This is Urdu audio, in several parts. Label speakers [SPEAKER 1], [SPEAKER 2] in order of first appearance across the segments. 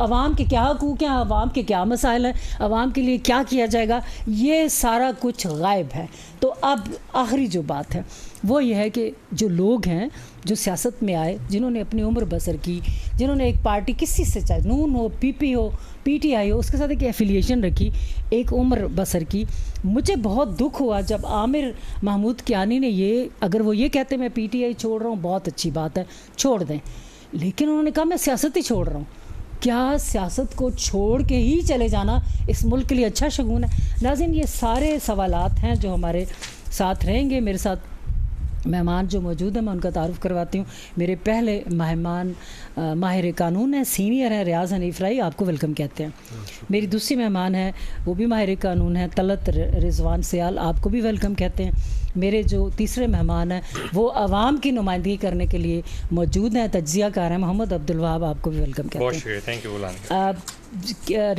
[SPEAKER 1] عوام کے کیا حقوق ہیں, عوام کے کیا مسائل ہیں, عوام کے لیے کیا کیا جائے گا, یہ سارا کچھ غائب ہے. تو اب آخری جو بات ہے وہ یہ ہے کہ جو لوگ ہیں جو سیاست میں آئے, جنہوں نے اپنی عمر بسر کی, جنہوں نے ایک پارٹی کسی سے, چاہے نون ہو, پی پی ہو, پی ٹی آئی ہو, اس کے ساتھ ایک ایفیلیشن رکھی, ایک عمر بسر کی. مجھے بہت دکھ ہوا جب عامر محمود کیانی نے یہ, اگر وہ یہ کہتے میں پی ٹی آئی چھوڑ رہا ہوں, بہت اچھی بات ہے, چھوڑ دیں, لیکن انہوں نے کہا میں سیاست ہی چھوڑ رہا ہوں. کیا سیاست کو چھوڑ کے ہی چلے جانا اس ملک کے لیے اچھا شگون ہے؟ ناظرین, یہ سارے سوالات ہیں جو ہمارے ساتھ رہیں گے. میرے ساتھ مہمان جو موجود ہیں میں ان کا تعارف کرواتی ہوں. میرے پہلے مہمان ماہر قانون ہیں, سینئر ہیں, ریاض حنیف رائی, آپ کو ویلکم کہتے ہیں. میری دوسری مہمان ہے وہ بھی ماہر قانون ہیں, طلعت رضوان سیال, آپ کو بھی ویلکم کہتے ہیں. میرے جو تیسرے مہمان ہیں وہ عوام کی نمائندگی کرنے کے لیے موجود ہیں, تجزیہ کار ہیں, محمد عبدالوہاب, آپ کو بھی ویلکم کہتے ہیں.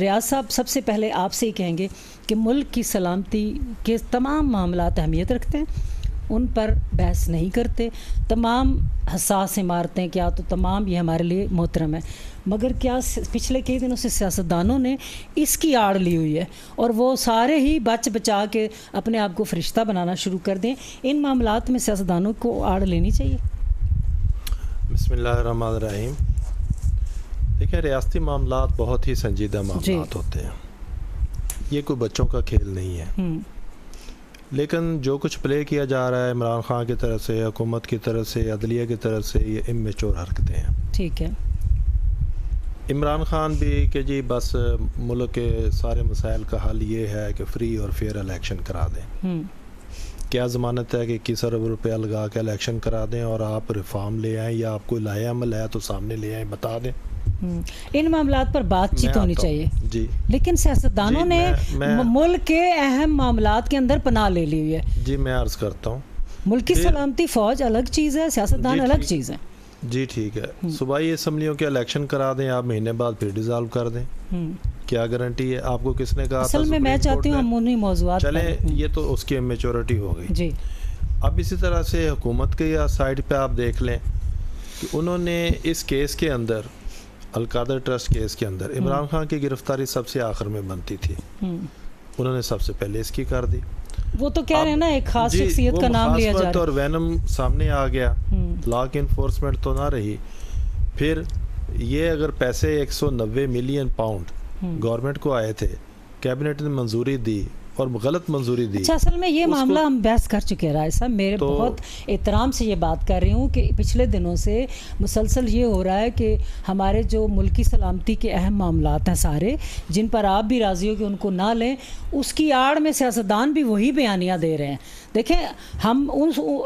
[SPEAKER 1] ریاض صاحب, سب سے پہلے آپ سے ہی کہیں گے کہ ملک کی سلامتی کے تمام معاملات اہمیت رکھتے ہیں, ان پر بحث نہیں کرتے, تمام حساس عمارتیں کیا تو تمام یہ ہمارے لیے محترم ہے, مگر کیا پچھلے کئی دنوں سے سیاستدانوں نے اس کی آڑ لی ہوئی ہے اور وہ سارے ہی بچ بچا کے اپنے آپ کو فرشتہ بنانا شروع کر دیں. ان معاملات میں سیاستدانوں کو آڑ لینی چاہیے.
[SPEAKER 2] بسم اللہ الرحمن الرحیم. دیکھیں, ریاستی معاملات بہت ہی سنجیدہ معاملات ہوتے ہیں, یہ کوئی بچوں کا کھیل نہیں ہے. لیکن جو کچھ پلے کیا جا رہا ہے عمران خان کی طرف سے, حکومت کی طرف سے, عدلیہ کی طرف سے, یہ امیچور حرکتیں ہیں.
[SPEAKER 1] ٹھیک ہے.
[SPEAKER 2] عمران خان بھی کہ جی بس ملک کے سارے مسائل کا حل یہ ہے کہ فری اور فیئر الیکشن کرا دیں. کیا ضمانت ہے کہ 21 ارب روپیہ لگا کے الیکشن کرا دیں اور آپ ریفارم لے آئیں, یا آپ کوئی لائے عمل ہے تو سامنے لے آئیں, بتا دیں.
[SPEAKER 1] ان معاملات پر بات چیت ہونی چاہیے.
[SPEAKER 2] جی,
[SPEAKER 1] لیکن سیاستدانوں نے ملک کے اہم معاملات کے اندر پناہ لے لی ہوئی ہے.
[SPEAKER 2] جی, میں عرض کرتا ہوں,
[SPEAKER 1] ملک کی سلامتی, فوج الگ چیز ہے, سیاستدان الگ چیز ہے.
[SPEAKER 2] جی ٹھیک ہے, صوبائی اسمبلیوں کے الیکشن کرا دیں, آپ مہینے بعد پھر ڈیزالو کر دیں, کیا گارنٹی ہے؟ آپ کو کس نے کہا؟
[SPEAKER 1] اصل میں میں چاہتی ہوں ہم انہی موضوعات
[SPEAKER 2] چلیں, یہ تو اس کی میچورٹی ہو گئی.
[SPEAKER 1] جی,
[SPEAKER 2] اب اسی طرح سے حکومت کے یا سائڈ پہ آپ دیکھ لیں کہ انہوں نے اس کیس کے اندر, القادر ٹرسٹ کیس کے اندر, عمران خان کی گرفتاری سب سے آخر میں بنتی تھی, انہوں نے سب سے پہلے اس کی کر دی.
[SPEAKER 1] وہ تو کہہ رہے ہیں نا ایک خاص شخصیت کا نام لیا جا رہا ہے,
[SPEAKER 2] اور وینم سامنے آ گیا, لا کی انفورسمنٹ تو نہ رہی. پھر یہ اگر پیسے 190 ملین پاؤنڈ گورنمنٹ کو آئے تھے, کیبنٹ نے منظوری دی اور غلط منظوری دی.
[SPEAKER 1] اچھا, اصل میں یہ معاملہ ہم بحث کر چکے ہیں رائے صاحب, میرے بہت احترام سے یہ بات کر رہی ہوں کہ پچھلے دنوں سے مسلسل یہ ہو رہا ہے کہ ہمارے جو ملکی سلامتی کے اہم معاملات ہیں سارے, جن پر آپ بھی راضی ہو کہ ان کو نہ لیں, اس کی آڑ میں سیاستدان بھی وہی بیانیاں دے رہے ہیں. دیکھیں, ہم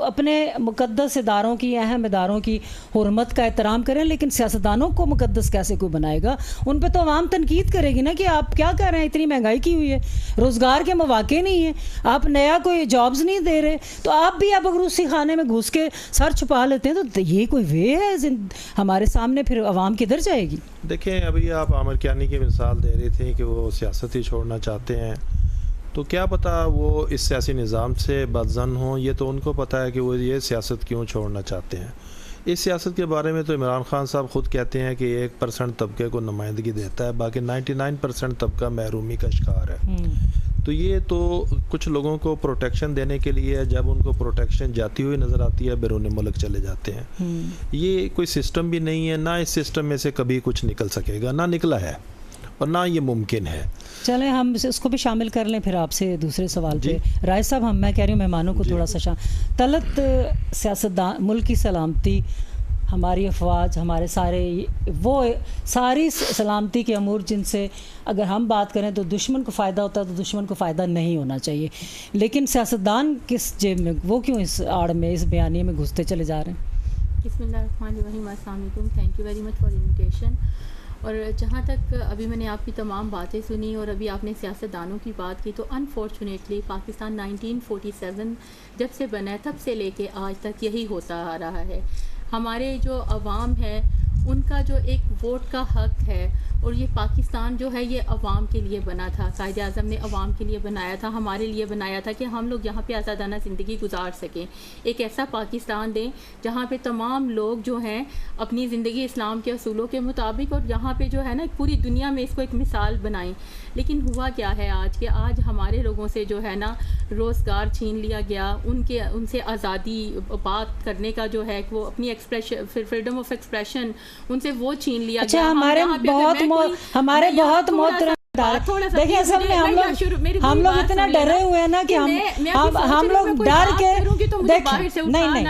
[SPEAKER 1] اپنے مقدس اداروں کی, اہم اداروں کی حرمت کا احترام کریں, لیکن سیاستدانوں کو مقدس کیسے کوئی بنائے گا؟ ان پہ تو عوام تنقید کرے گی نا کہ آپ کیا کر رہے ہیں, اتنی مہنگائی کی ہوئی ہے, روزگار کے مواقع نہیں ہیں, آپ نیا کوئی جابز نہیں دے رہے, تو آپ بھی اب اگر اسی خانے میں گھس کے سر چھپا لیتے ہیں تو یہ کوئی وے ہے ہمارے سامنے, پھر عوام کدھر جائے گی؟
[SPEAKER 2] دیکھیں, ابھی آپ عامر کیانی کی مثال دے رہی تھیں کہ وہ سیاست ہی چھوڑنا چاہتے ہیں, تو کیا پتہ وہ اس سیاسی نظام سے بدظن ہوں, یہ تو ان کو پتہ ہے کہ وہ یہ سیاست کیوں چھوڑنا چاہتے ہیں. اس سیاست کے بارے میں تو عمران خان صاحب خود کہتے ہیں کہ 1% طبقے کو نمائندگی دیتا ہے, باقی 99% طبقہ محرومی کا شکار ہے. تو یہ تو کچھ لوگوں کو پروٹیکشن دینے کے لیے, جب ان کو پروٹیکشن جاتی ہوئی نظر آتی ہے بیرون ملک چلے جاتے ہیں. یہ کوئی سسٹم بھی نہیں ہے, نہ اس سسٹم میں سے کبھی کچھ نکل سکے گا, نہ نکلا ہے اور نہ یہ ممکن ہے.
[SPEAKER 1] چلیں ہم اس کو بھی شامل کر لیں پھر آپ سے دوسرے سوال پہ. رائے صاحب, میں کہہ رہی ہوں مہمانوں کو تھوڑا سا طلعت, سیاستدان, ملک کی سلامتی, ہماری افواج, ہمارے سارے وہ ساری سلامتی کے امور جن سے اگر ہم بات کریں تو دشمن کو فائدہ ہوتا ہے, تو دشمن کو فائدہ نہیں ہونا چاہیے, لیکن سیاستدان کس جیب میں, وہ کیوں اس آڑ میں, اس بیانیے میں گھستے چلے جا رہے ہیں؟
[SPEAKER 3] بسم اللہ الرحمن الرحیم. السلام علیکم, thank you very much for invitation. اور جہاں تک ابھی میں نے آپ کی تمام باتیں سنی اور ابھی آپ نے سیاستدانوں کی بات کی, تو انفارچونیٹلی پاکستان 1947 جب سے بنا ہے تب سے لے کے آج تک یہی ہوتا آ رہا ہے. ہمارے جو عوام ہے ان کا جو ایک ووٹ کا حق ہے اور یہ پاکستان جو ہے یہ عوام کے لیے بنا تھا. قائد اعظم نے عوام کے لیے بنایا تھا, ہمارے لیے بنایا تھا کہ ہم لوگ یہاں پہ آزادانہ زندگی گزار سکیں. ایک ایسا پاکستان دیں جہاں پہ تمام لوگ جو ہیں اپنی زندگی اسلام کے اصولوں کے مطابق, اور یہاں پہ جو ہے نا پوری دنیا میں اس کو ایک مثال بنائیں. لیکن ہوا کیا ہے آج کہ آج ہمارے لوگوں سے جو ہے نا روزگار چھین لیا گیا, ان سے آزادی بات کرنے کا جو ہے وہ اپنی expression, freedom of expression in سے وہ چھین لیا گیا.
[SPEAKER 1] اچھا, ہمارے بہت محترم دیکھیں اصل میں ہم لوگ اتنا ڈرے ہوئے ہیں نا کہ ہم لوگ ڈر کے نہیں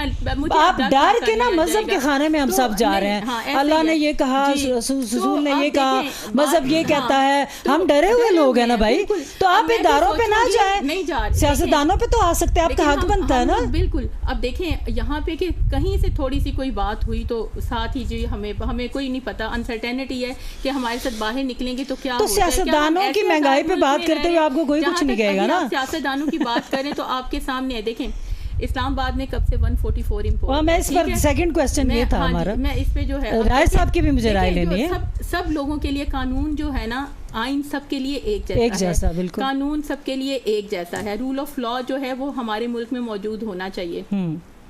[SPEAKER 1] آپ ڈر کے نا مذہب کے خانے میں ہم سب جا رہے ہیں. اللہ نے یہ کہا, رسول نے یہ کہا, مذہب یہ کہتا ہے, ہم ڈرے ہوئے لوگ ہیں نا بھائی. تو آپ اداروں پہ نہ جائیں, سیاستدانوں پہ تو آ سکتے ہیں, آپ کا حق بنتا ہے نا.
[SPEAKER 3] بالکل. اب دیکھیں یہاں پہ کہ کہیں سے تھوڑی سی کوئی بات ہوئی تو ساتھ ہی جی ہمیں کوئی نہیں پتا, انسرٹینٹی ہے کہ ہمارے ساتھ باہر نکلیں گے تو کیا ہوگا.
[SPEAKER 1] دانوں کی مہنگائی پہ بات کرتے ہوئے آپ کو کوئی کچھ نہیں کہے گا نا.
[SPEAKER 3] سیاستدانوں کی بات کریں تو آپ کے سامنے ہے, دیکھیں اسلام آباد میں کب سے 144 امپورٹ.
[SPEAKER 1] میں اس پر سیکنڈ کوسچن یہ تھا ہمارا,
[SPEAKER 3] میں اس پہ جو ہے
[SPEAKER 1] رائے صاحب کی بھی مجھے رائے لینی ہے.
[SPEAKER 3] سب لوگوں کے لیے قانون جو ہے نا, آئین سب کے لیے ایک جیسا ہے, قانون سب کے لیے ایک جیسا ہے. رول آف لا جو ہے وہ ہمارے ملک میں موجود ہونا چاہیے.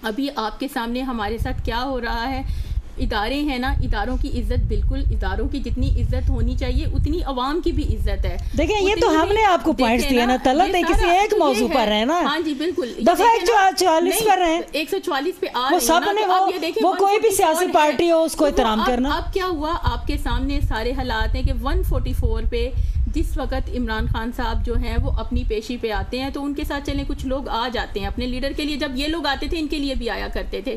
[SPEAKER 3] ابھی آپ کے سامنے ہمارے ساتھ کیا ہو رہا ہے, ادارے ہیں نا, اداروں کی عزت بالکل, اداروں کی جتنی عزت ہونی چاہیے اتنی عوام کی بھی عزت ہے.
[SPEAKER 1] دیکھیں یہ تو ہم نے آپ کو پوائنٹس دیے نا, طلب نہیں کسی ایک موضوع پر رہے نا.
[SPEAKER 3] ہاں جی بالکل,
[SPEAKER 1] دفعہ 144 پر رہے,
[SPEAKER 3] 144 پہ آ
[SPEAKER 1] وہ سب نے وہ کوئی بھی سیاسی پارٹی ہو اس کو احترام کرنا.
[SPEAKER 3] اب کیا ہوا, آپ کے سامنے سارے حالات ہیں کہ 144 پہ جس وقت عمران خان صاحب جو ہیں وہ اپنی پیشی پہ آتے ہیں تو ان کے ساتھ چلیں کچھ لوگ آ جاتے ہیں اپنے لیڈر کے لیے. جب یہ لوگ آتے تھے ان کے لیے بھی آیا کرتے تھے.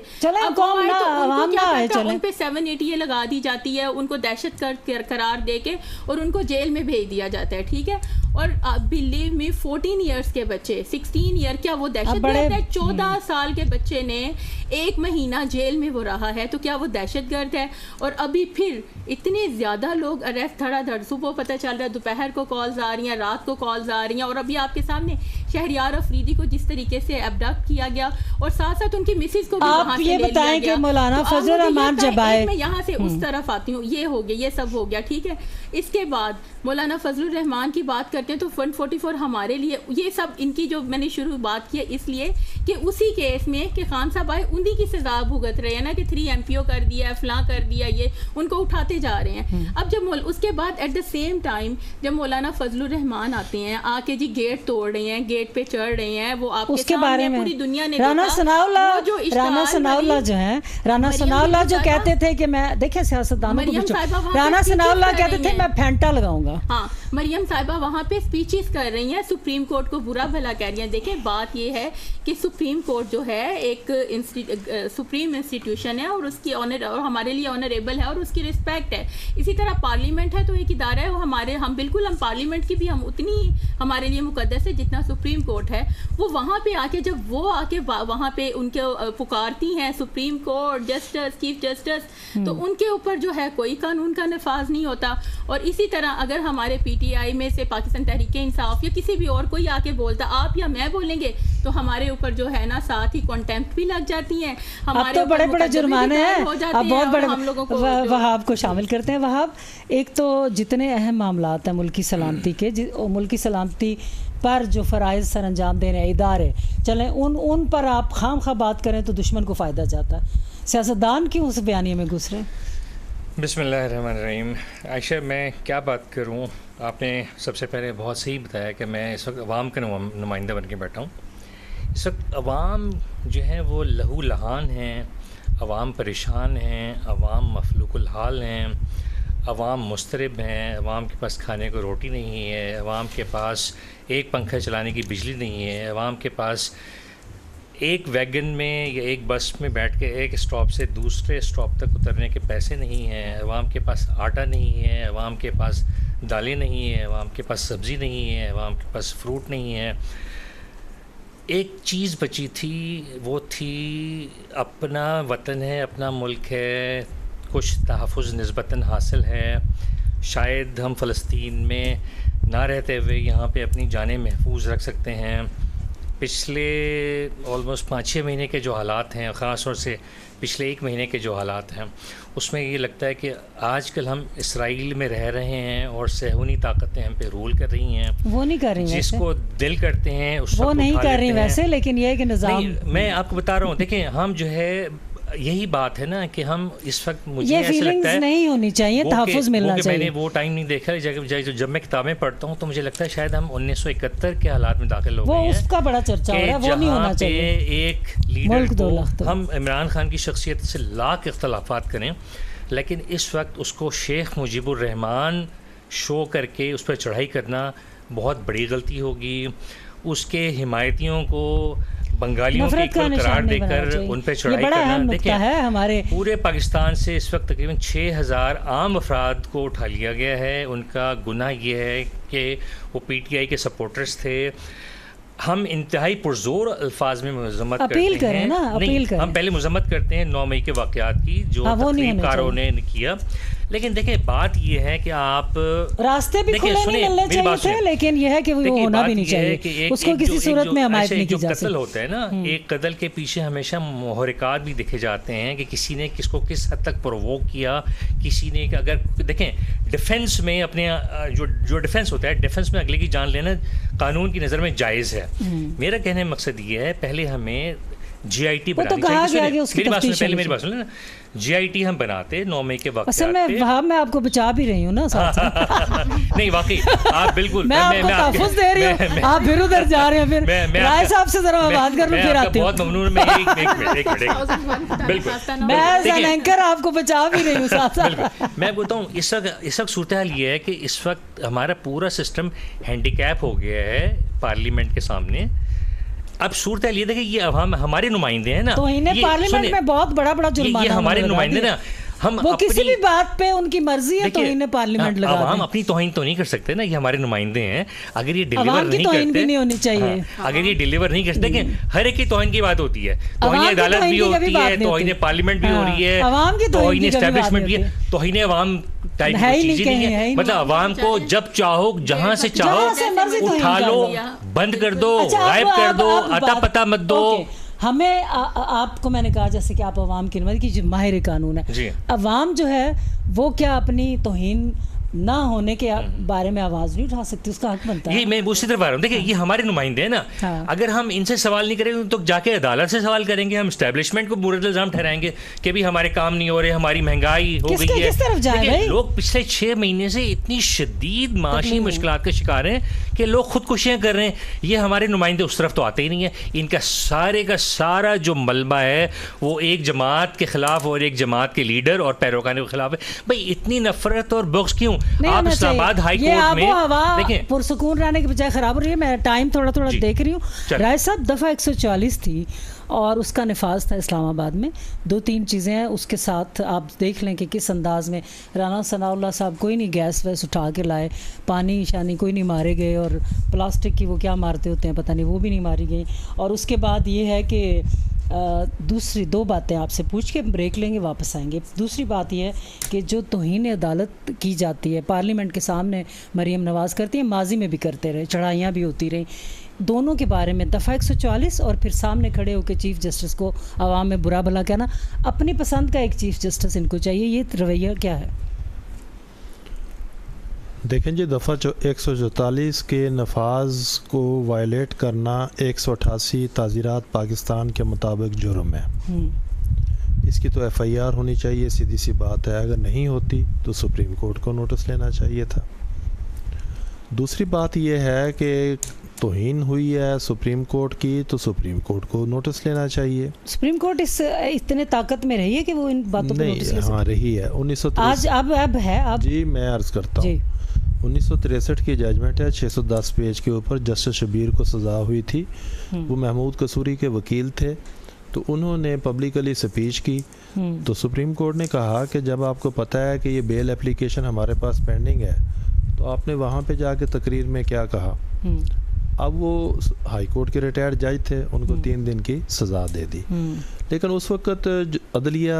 [SPEAKER 3] ان پہ 780 لگا دی جاتی ہے, ان کو دہشت گرد قرار دے کے اور ان کو جیل میں بھیج دیا جاتا ہے. ٹھیک ہے, اور بلیو میں 14 ایئرس کے بچے, 16 ایئر کیا وہ دہشت گرد ہے؟ 14 سال کے بچے نے 1 مہینہ جیل میں وہ رہا ہے, تو کیا وہ دہشت گرد ہے؟ اور ابھی پھر اتنے زیادہ لوگ اریسٹ دھڑا دھڑ, صبح پتہ چل رہا ہے, دوپہر کو کالز آ رہی ہیں, رات کو کالز آ رہی ہیں. اور ابھی آپ کے سامنے شہریار افریدی کو جس طریقے سے ایبڈکٹ کیا گیا اور ساتھ ساتھ ان کی مسز کو بھی وہاں سے لے لیا گیا. آپ یہ بتائیں کہ
[SPEAKER 1] مولانا فضل الرحمان جب آئے,
[SPEAKER 3] میں یہاں سے اس طرف آتی ہوں, یہ ہو گیا, یہ سب ہو گیا. ٹھیک ہے, اس کے بعد مولانا فضل الرحمان کی بات کرتے ہیں تو 144 ہمارے لیے, یہ سب ان کی جو میں نے شروع بات کی اس لیے کہ اسی کیس میں کہ خان صاحب آئے انہی کی سزا بھگت رہے ہیں نا, کہ 3 MPO کر دیا, فلاں کر دیا, یہ ان کو اٹھاتے جا رہے ہیں. اب جب اس کے بعد ایٹ دا سیم ٹائم جب مولانا فضل الرحمان آتے ہیں, آ کے جی گیٹ توڑ رہے ہیں, گیٹ پہ چڑھ رہے ہیں, وہ آپ
[SPEAKER 1] کے بارے میں پوری دنیا نے رانا ثناء اللہ جو ہیں, رانا ثناء اللہ جو کہتے تھے کہ میں, دیکھیں سیاستدانوں کو, رانا ثناء اللہ کہتے تھے میں پھینٹا لگاؤں گا.
[SPEAKER 3] ہاں, مریم صاحبہ وہاں پہ اسپیچز کر رہی ہیں, سپریم کورٹ کو برا بھلا کہہ رہی ہیں. دیکھیں بات یہ ہے کہ سپریم کورٹ جو ہے ایک سپریم انسٹیٹیوشن ہے اور اس کی آنر, اور ہمارے لیے آنریبل ہے اور اس کی رسپیکٹ ہے. اسی طرح پارلیمنٹ ہے تو ایک ادارہ ہے, وہ ہم بالکل ہم پارلیمنٹ کی بھی ہم اتنی ہمارے لیے مقدس ہے جتنا سپریم کورٹ ہے. وہ وہاں پہ آ کے جب وہ آ کے وہاں پہ ان کے پکارتی ہیں supreme court, justice, chief justice, تو ان کے اوپر جو ہے کوئی قانون کا نفاذ نہیں ہوتا. اور اسی طرح اگر ہمارے PTI میں سے پاکستان تحریک انصاف یا کسی بھی اور کوئی آ کے بولتا, آپ یا میں بولیں گے تو ہمارے اوپر جو ہے نا ساتھ ہی کانٹیمپٹ بھی لگ جاتی ہیں,
[SPEAKER 1] اب تو بڑے بڑے جرمانے ہیں, اب بہت بڑے. وہاب کو شامل کرتے ہیں. وہاب, ایک تو جتنے اہم معاملات ہیں ملکی سلامتی کے, ملکی سلامتی پر جو فرائض سر انجام دے رہے ہیں ادارے, چلیں ان پر آپ خام خواہ بات کریں تو دشمن کو فائدہ جاتا ہے. سیاستدان کیوں اس بیانیے میں گھس رہے ہیں؟
[SPEAKER 4] بسم اللہ الرحمن الرحیم. عائشہ, میں کیا بات کروں, آپ نے سب سے پہلے بہت صحیح بتایا کہ میں اس وقت عوام کا نمائندہ بن کے بیٹھا ہوں. اس وقت عوام جو ہیں وہ لہو لہان ہیں, عوام پریشان ہیں, عوام مفلوق الحال ہیں, عوام مضطرب ہیں, عوام کے پاس کھانے کو روٹی نہیں ہے, عوام کے پاس ایک پنکھا چلانے کی بجلی نہیں ہے, عوام کے پاس ایک ویگن میں یا ایک بس میں بیٹھ کے ایک اسٹاپ سے دوسرے اسٹاپ تک اترنے کے پیسے نہیں ہیں, عوام کے پاس آٹا نہیں ہے, عوام کے پاس دالیں نہیں ہیں, عوام کے پاس سبزی نہیں ہے, عوام کے پاس فروٹ نہیں ہے. ایک چیز بچی تھی, وہ تھی اپنا وطن ہے, اپنا ملک ہے, کچھ تحفظ نسبتاً حاصل ہے. شاید ہم فلسطین میں نہ رہتے ہوئے یہاں پہ اپنی جانیں محفوظ رکھ سکتے ہیں. پچھلے آلموسٹ 5-6 مہینے کے جو حالات ہیں، خاص طور سے پچھلے 1 مہینے کے جو حالات ہیں، اس میں یہ لگتا ہے کہ آج کل ہم اسرائیل میں رہ رہے ہیں اور صہیونی طاقتیں ہم پہ رول کر رہی ہیں.
[SPEAKER 1] وہ نہیں کر رہی
[SPEAKER 4] جس کو دل کرتے ہیں اس
[SPEAKER 1] وہ نہیں کر رہی ویسے، لیکن یہ ہے کہ نظام.
[SPEAKER 4] میں آپ کو بتا رہا ہوں، دیکھیں ہم جو ہے یہی بات ہے نا کہ ہم اس وقت مجھے
[SPEAKER 1] یہ
[SPEAKER 4] ایسا لگتا
[SPEAKER 1] فیلنگز
[SPEAKER 4] ہے
[SPEAKER 1] نہیں ہونی چاہیے، تحفظ ملنا چاہیے.
[SPEAKER 4] میں نے وہ ٹائم نہیں دیکھا. جب میں کتابیں پڑھتا ہوں تو مجھے لگتا ہے شاید ہم 1971 کے حالات میں داخل ہو گئے ہیں.
[SPEAKER 1] وہ اس کا بڑا چرچا ہو رہا ہے، وہ نہیں ہونا چاہیے.
[SPEAKER 4] ایک لیڈر کو ہم عمران خان کی شخصیت سے لاکھ اختلافات کریں، لیکن اس وقت اس کو شیخ مجیب الرحمان شو کر کے اس پر چڑھائی کرنا بہت بڑی غلطی ہوگی. اس کے حمایتیوں کو بنگالیوں کے قرار دے کر ان پہ چڑھائی کرنا. دیکھیں پورے پاکستان سے اس وقت تقریباً 6000 عام افراد کو اٹھا لیا گیا ہے. ان کا گناہ یہ ہے کہ وہ پی ٹی آئی کے سپورٹرز تھے. ہم انتہائی پرزور الفاظ میں مذمت کرتے ہیں. نہیں، ہم پہلے مذمت کرتے ہیں 9 مئی کے واقعات کی جو تقریب کاروں نے کیا. لیکن دیکھیں بات یہ ہے کہ آپ
[SPEAKER 1] راستے بھی کھلے نہیں ملنے چاہیے تھے، لیکن یہ ہے کہ وہ ہونا بھی نہیں چاہیے. اس کو کسی صورت میں حمایت نہیں کی جا سکتی.
[SPEAKER 4] قتل ہوتا ہے نا، ایک قتل کے پیچھے ہمیشہ محرکات بھی دیکھے جاتے ہیں کہ کسی نے کس کو کس حد تک پرووک کیا. کسی نے اگر دیکھیں ڈیفنس میں اپنے جو ڈیفنس ہوتا ہے، ڈیفنس میں اگلے کی جان لینا قانون کی نظر میں جائز ہے. میرا کہنے کا مقصد یہ ہے پہلے ہمیں جی آئی ٹی بنانی چاہیے. میری بات سن لیں نا، جی آئی ٹی ہم بناتے 9 مئی کے وقت.
[SPEAKER 1] اصل میں وہاں میں آپ کو بچا بھی رہی ہوں نا ساتھ
[SPEAKER 4] نہیں واقعی آپ بالکل
[SPEAKER 1] میں آپ کو تحفظ دے رہی ہوں، آپ پھر ادھر جا رہے ہیں. پھر رائے صاحب سے ذرا میں بات کر لوں پھر آتی ہوں.
[SPEAKER 4] بہت ممنون. میں ایک منٹ بالکل
[SPEAKER 1] میں ایز این اینکر آپ کو بچا بھی رہی ہوں ساتھ ساتھ.
[SPEAKER 4] میں بولتا ہوں اس وقت صورتحال یہ ہے کہ اس وقت ہمارا پورا سسٹم ہینڈی کیپ ہو گیا ہے پارلیمنٹ کے سامنے. اب صورتحال یہ دیکھیں یہ عوام ہمارے نمائندے ہیں نا،
[SPEAKER 1] تو انہیں پارلیمنٹ میں بہت بڑا جرمانہ،
[SPEAKER 4] یہ ہمارے نمائندے نا.
[SPEAKER 1] وہ کسی بھی بات پہ ان کی مرضی ہے تو انہیں پارلیمنٹ لگا دیں.
[SPEAKER 4] عوام اپنی توہین تو نہیں کر سکتے نا، یہ ہمارے نمائندے ہیں. اگر یہ ڈیلیور نہیں
[SPEAKER 1] توہین بھی نہیں ہونی چاہیے.
[SPEAKER 4] اگر یہ ڈیلیور نہیں کرتے کہ ہر ایک کی توہین کی بات ہوتی ہے. توہین عدالت بھی ہوتی ہے، توہین پارلیمنٹ بھی ہو رہی ہے، توہین اسٹیبلشمنٹ بھی ہے، توہین عوام ٹائپ کی چیز نہیں ہے. مطلب عوام کو جب چاہو جہاں سے چاہو اٹھا لو، بند کر دو، غائب کر دو، اتا پتہ مت دو.
[SPEAKER 1] ہمیں آپ کو میں نے کہا جیسے کہ آپ عوام کی نمائندگی کی ماہر قانون ہے، عوام جو ہے وہ کیا اپنی توہین نہ ہونے کے بارے میں آواز نہیں اٹھا سکتی؟ اس کا حق بنتا ہے.
[SPEAKER 4] یہ میں اسی طرف آ رہا ہوں. دیکھیں یہ ہمارے نمائندے ہیں نا، اگر ہم ان سے سوال نہیں کریں گے تو جا کے عدالت سے سوال کریں گے. ہم اسٹیبلشمنٹ کو مورد الزام ٹھہرائیں گے کہ بھی ہمارے کام نہیں ہو رہے، ہماری مہنگائی ہو گئی ہے. لوگ پچھلے 6 مہینے سے اتنی شدید معاشی مشکلات کا شکار ہیں کہ لوگ خودکشیاں کر رہے ہیں. یہ ہمارے نمائندے اس طرف تو آتے ہی نہیں ہیں. ان کا سارے کا سارا جو ملبہ ہے وہ ایک جماعت کے خلاف اور ایک جماعت کے لیڈر اور پیروکاروں کے خلاف ہے. بھائی اتنی نفرت اور بغض کیوں؟ آپ اسلام آباد ہائی کورٹ میں دیکھیں
[SPEAKER 1] پرسکون رہنے کے بجائے خراب ہو رہی ہے. میں ٹائم تھوڑا دیکھ رہی ہوں. رائے صاحب دفعہ 140 تھی اور اس کا نفاذ تھا اسلام آباد میں. 2-3 چیزیں ہیں اس کے ساتھ، آپ دیکھ لیں کہ کس انداز میں رانا ثناء اللہ صاحب کوئی نہیں گیس ویس اٹھا کے لائے، پانی شانی کوئی نہیں مارے گئے، اور پلاسٹک کی وہ کیا مارتے ہوتے ہیں پتہ نہیں، وہ بھی نہیں ماری گئی. اور اس کے بعد یہ ہے کہ دوسری 2 باتیں آپ سے پوچھ کے بریک لیں گے، واپس آئیں گے. دوسری بات یہ ہے کہ جو توہین عدالت کی جاتی ہے پارلیمنٹ کے سامنے مریم نواز کرتی ہیں، ماضی میں بھی کرتے رہے، چڑھائیاں بھی ہوتی رہیں. دونوں کے بارے میں دفعہ 140 اور پھر سامنے کھڑے ہو کے چیف جسٹس کو عوام میں برا بھلا کہنا، اپنی پسند کا ایک چیف جسٹس ان کو چاہیے، یہ رویہ کیا ہے؟
[SPEAKER 2] دیکھیں جی، دفعہ 144 کے نفاذ کو وائلیٹ کرنا 188 تعزیرات پاکستان کے مطابق جرم ہے. اس کی تو ایف آئی آر ہونی چاہیے، سیدھی سی بات ہے. اگر نہیں ہوتی تو سپریم کورٹ کو نوٹس لینا چاہیے تھا. دوسری بات یہ ہے کہ توہین ہوئی ہے سپریم کورٹ کی تو سپریم کورٹ کو نوٹس لینا چاہیے.
[SPEAKER 1] سپریم کورٹ اس اتنے طاقت میں رہی ہے کہ وہ ان باتوں پہ نوٹس لے سکتے؟
[SPEAKER 2] ہاں رہی ہے. 1963
[SPEAKER 1] اب ہے.
[SPEAKER 2] جی میں عرض کرتا ہوں 1963 کی ججمنٹ ہے 610 پیج کے اوپر. جسٹس شبیر کو سزا ہوئی تھی، وہ محمود قصوری کے وکیل تھے، تو انہوں نے پبلکلی سپیچ کی. تو سپریم کورٹ نے کہا کہ جب آپ کو پتہ ہے کہ یہ بیل اپلیکیشن ہمارے پاس پینڈنگ ہے تو آپ نے وہاں پہ جا کے تقریر میں کیا کہا. اب وہ ہائی کورٹ کے ریٹائرڈ جج تھے، ان کو 3 دن کی سزا دے دی. لیکن اس وقت عدلیہ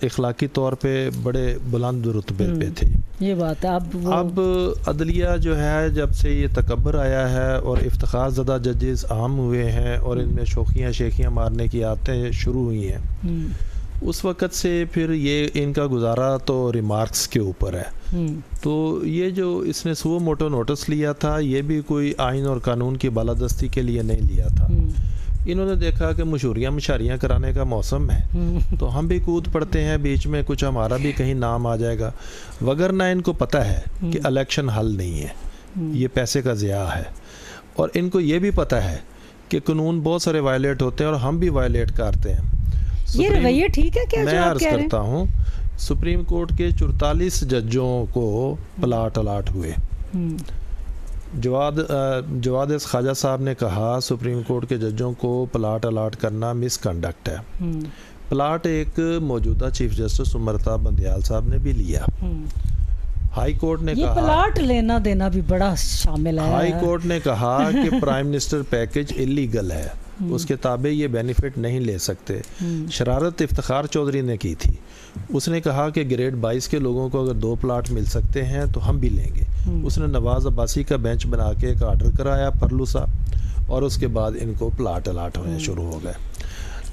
[SPEAKER 2] اخلاقی طور پہ بڑے بلند رتبے پہ تھے.
[SPEAKER 1] یہ بات ہے.
[SPEAKER 2] اب عدلیہ جو ہے جب سے یہ تکبر آیا ہے اور افتخار زدہ ججز عام ہوئے ہیں اور ان میں شیخیاں مارنے کی عادتیں شروع ہوئی ہیں، اس وقت سے پھر یہ ان کا گزارا تو ریمارکس کے اوپر ہے. تو یہ جو اس نے سو موٹو نوٹس لیا تھا، یہ بھی کوئی آئین اور قانون کی بالادستی کے لیے نہیں لیا تھا. انہوں نے دیکھا کہ مشاریاں کرانے کا موسم ہے تو ہم بھی کود پڑتے ہیں بیچ میں، کچھ ہمارا بھی کہیں نام آ جائے گا. وگرنہ ان کو پتہ ہے کہ الیکشن حل نہیں ہے، یہ پیسے کا ضیاع ہے. اور ان کو یہ بھی پتہ ہے کہ قانون بہت سارے وائلیٹ ہوتے ہیں اور ہم بھی وائلیٹ کرتے ہیں.
[SPEAKER 1] یہ رویہ ٹھیک ہے کیا
[SPEAKER 2] میں عرض کرتا ہوں، سپریم کورٹ کے 44 ججوں کو پلاٹ الاٹ ہوئے. جواد خواجہ صاحب نے کہا سپریم کورٹ کے ججوں کو پلاٹ الاٹ کرنا مس کنڈکٹ ہے. پلاٹ ایک موجودہ چیف جسٹس امرتا بندیال صاحب نے بھی لیا. ہائی کورٹ نے کہا
[SPEAKER 1] پلاٹ لینا دینا بھی بڑا شامل ہے.
[SPEAKER 2] ہائی کورٹ نے کہا کہ پرائم منسٹر پیکج انلیگل ہے، اس کے تابع یہ بینیفٹ نہیں لے سکتے. شرارت افتخار چودھری نے کی تھی، اس نے کہا کہ گریڈ 22 کے لوگوں کو اگر 2 پلاٹ مل سکتے ہیں تو ہم بھی لیں گے. اس نے نواز عباسی کا بینچ بنا کے ایک آرڈر کرایا پرلو سا، اور اس کے بعد ان کو پلاٹ الاٹ ہونے شروع ہو گئے.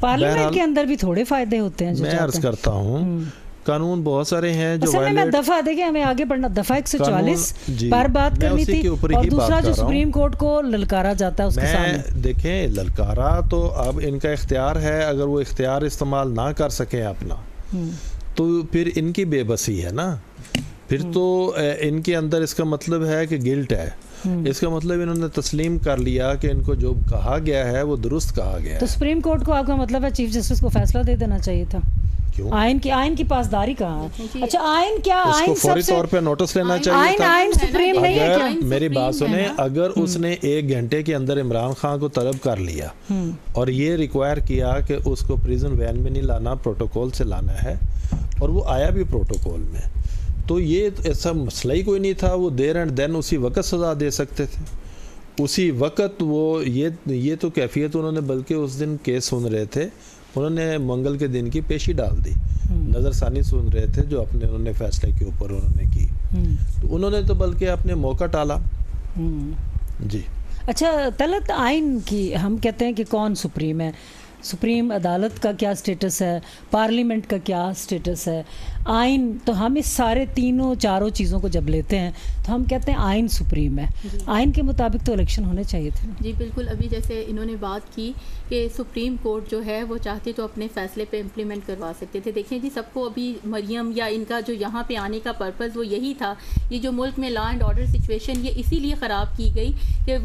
[SPEAKER 1] پارلیمنٹ کے اندر بھی تھوڑے فائدے ہوتے ہیں.
[SPEAKER 2] میں عرض کرتا ہوں قانون بہت سارے ہیں جو
[SPEAKER 1] دفعہ دیکھیں ہمیں آگے بڑھنا، دفعہ 144 پر بات کرنی تھی، اور دوسرا جو سپریم کورٹ کو للکارا جاتا ہے اس کے سامنے.
[SPEAKER 2] دیکھیں للکارا تو اب ان کا اختیار ہے، اگر وہ اختیار استعمال نہ کر سکیں اپنا تو پھر ان کی بے بسی ہے نا. پھر تو ان کے اندر اس کا مطلب ہے کہ گلٹ ہے. اس کا مطلب انہوں نے تسلیم کر لیا کہ ان کو جو کہا گیا ہے وہ درست کہا گیا ہے.
[SPEAKER 1] تو سپریم کورٹ کو آپ کا مطلب ہے چیف جسٹس کو فیصلہ دے دینا چاہیے تھا. آئین کی پاسداری کہاں ہے؟ اچھا آئین کیا، آئین
[SPEAKER 2] فوری طور پہ نوٹس لینا چاہیے تھا.
[SPEAKER 1] آئین سپریم نہیں ہے کیا؟
[SPEAKER 2] میری بات سنیں، اگر اس نے 1 گھنٹے کے اندر عمران خان کو طلب کر لیا اور یہ ریکوائر کیا کہ اس کو پریزن وین میں نہیں لانا، پروٹوکول سے لانا ہے، اور وہ آیا بھی پروٹوکول میں، تو یہ ایسا مسئلہ ہی کوئی نہیں تھا. وہ دیر اینڈ دین اسی وقت سزا دے سکتے تھے، اسی وقت. وہ یہ تو کیفیت انہوں نے، بلکہ اس دن کیس سن رہے تھے، انہوں نے منگل کے دن کی پیشی ڈال دی. نظر ثانی سن رہے تھے جو انہوں نے فیصلے کے اوپر انہوں نے کی، تو انہوں نے تو بلکہ اپنے موقع ٹالا. جی
[SPEAKER 1] اچھا، طلعت آئین کی ہم کہتے ہیں کہ کون سپریم ہے؟ سپریم عدالت کا کیا سٹیٹس ہے؟ پارلیمنٹ کا کیا سٹیٹس ہے؟ آئین تو ہم اس سارے تینوں چاروں چیزوں کو جب لیتے ہیں تو ہم کہتے ہیں آئین سپریم ہے. آئین کے مطابق تو الیکشن ہونے چاہیے تھے.
[SPEAKER 3] جی بالکل. ابھی جیسے انہوں نے بات کی کہ سپریم کورٹ جو ہے وہ چاہتے تو اپنے فیصلے پہ امپلیمنٹ کروا سکتے تھے. دیکھیں جی، سب کو ابھی مریم یا ان کا جو یہاں پہ آنے کا پرپز وہ یہی تھا. یہ جو ملک میں لا اینڈ آرڈر سچویشن یہ اسی لیے خراب کی گئی کہ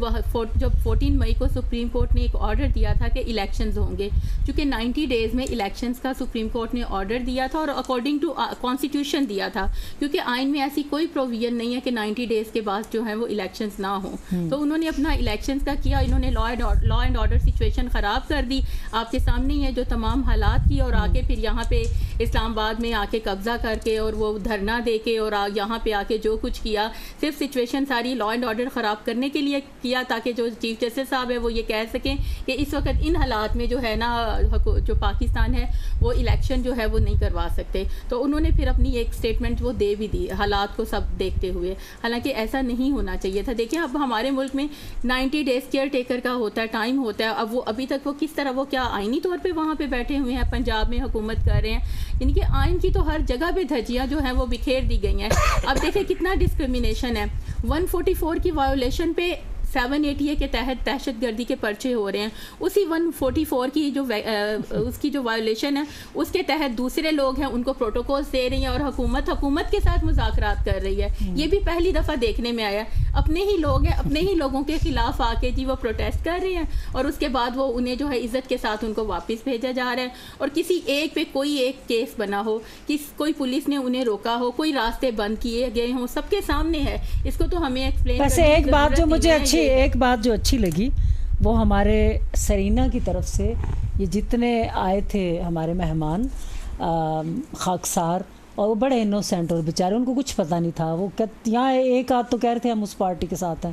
[SPEAKER 3] جب 14 مئی کو سپریم کورٹ نے ایک آرڈر دیا تھا کہ الیکشنز ہوں گے، چونکہ 90 ڈیز میں الیکشنز کا سپریم کورٹ نے آرڈر دیا تھا اور اکارڈنگ ٹو کانسٹیٹیوشن دیا تھا، کیونکہ آئین میں ایسی کوئی پروویژن نہیں ہے کہ 90 ڈیز کے بعد جو ہے وہ الیکشنز نہ ہوں. تو انہوں نے اپنا الیکشنز کا کیا، انہوں نے لا اینڈ آرڈر سچویشن خراب کر دی. آپ کے سامنے ہی ہے جو تمام حالات کی، اور آگے پھر یہاں پہ اسلام آباد میں آ کے قبضہ کر کے اور وہ دھرنا دے کے اور یہاں پہ آ کے جو کچھ کیا، صرف سچویشن ساری لا اینڈ آرڈر خراب کرنے کے لیے کیا، تاکہ جو چیف جسٹس صاحب ہے وہ یہ کہہ سکیں کہ اس وقت ان حالات میں جو ہے نا جو پاکستان ہے وہ الیکشن جو ہے وہ نہیں کروا سکتے. تو انہوں نے پھر اپنی ایک اسٹیٹمنٹ وہ دے بھی دی حالات کو سب دیکھتے ہوئے، حالانکہ ایسا نہیں ہونا چاہیے تھا. دیکھیں اب ہمارے ملک میں 90 ڈیز کیئر ٹیکر کا ہوتا ہے، ٹائم ہوتا ہے. اب وہ ابھی تک وہ کس طرح وہ کیا آئینی طور پہ وہاں پہ بیٹھے ہوئے ہیں، پنجاب میں حکومت کر رہے ہیں، یعنی کہ آئین کی تو ہر جگہ پہ دھجیاں جو ہیں وہ بکھیر دی گئی ہیں. اب دیکھیں کتنا ڈسکرمنیشن ہے. 144 کی وائولیشن پہ 780 کے تحت دہشت گردی کے پرچے ہو رہے ہیں. اسی 144 کی جو اس کی جو وائولیشن ہے اس کے تحت دوسرے لوگ ہیں ان کو پروٹوکولز دے رہی ہیں، اور حکومت کے ساتھ مذاکرات کر رہی ہے. یہ بھی پہلی دفعہ دیکھنے میں آیا. اپنے ہی لوگ ہیں، اپنے ہی لوگوں کے خلاف آ کے جی وہ پروٹیسٹ کر رہے ہیں، اور اس کے بعد وہ انہیں جو ہے عزت کے ساتھ ان کو واپس بھیجا جا رہا ہے. اور کسی ایک پہ کوئی ایک کیس بنا ہو، کوئی پولیس نے انہیں روکا ہو، کوئی راستے بند کیے گئے ہوں، سب کے سامنے ہے. اس کو تو ہمیں ایکسپلین
[SPEAKER 1] ویسے ایک بات جو اچھی لگی وہ ہمارے سرینا کی طرف سے یہ جتنے آئے تھے ہمارے مہمان خاکسار، اور وہ بڑے انوسینٹ اور بیچارے ان کو کچھ پتہ نہیں تھا. وہ یہاں ایک آدھ تو کہہ رہے تھے ہم اس پارٹی کے ساتھ ہیں،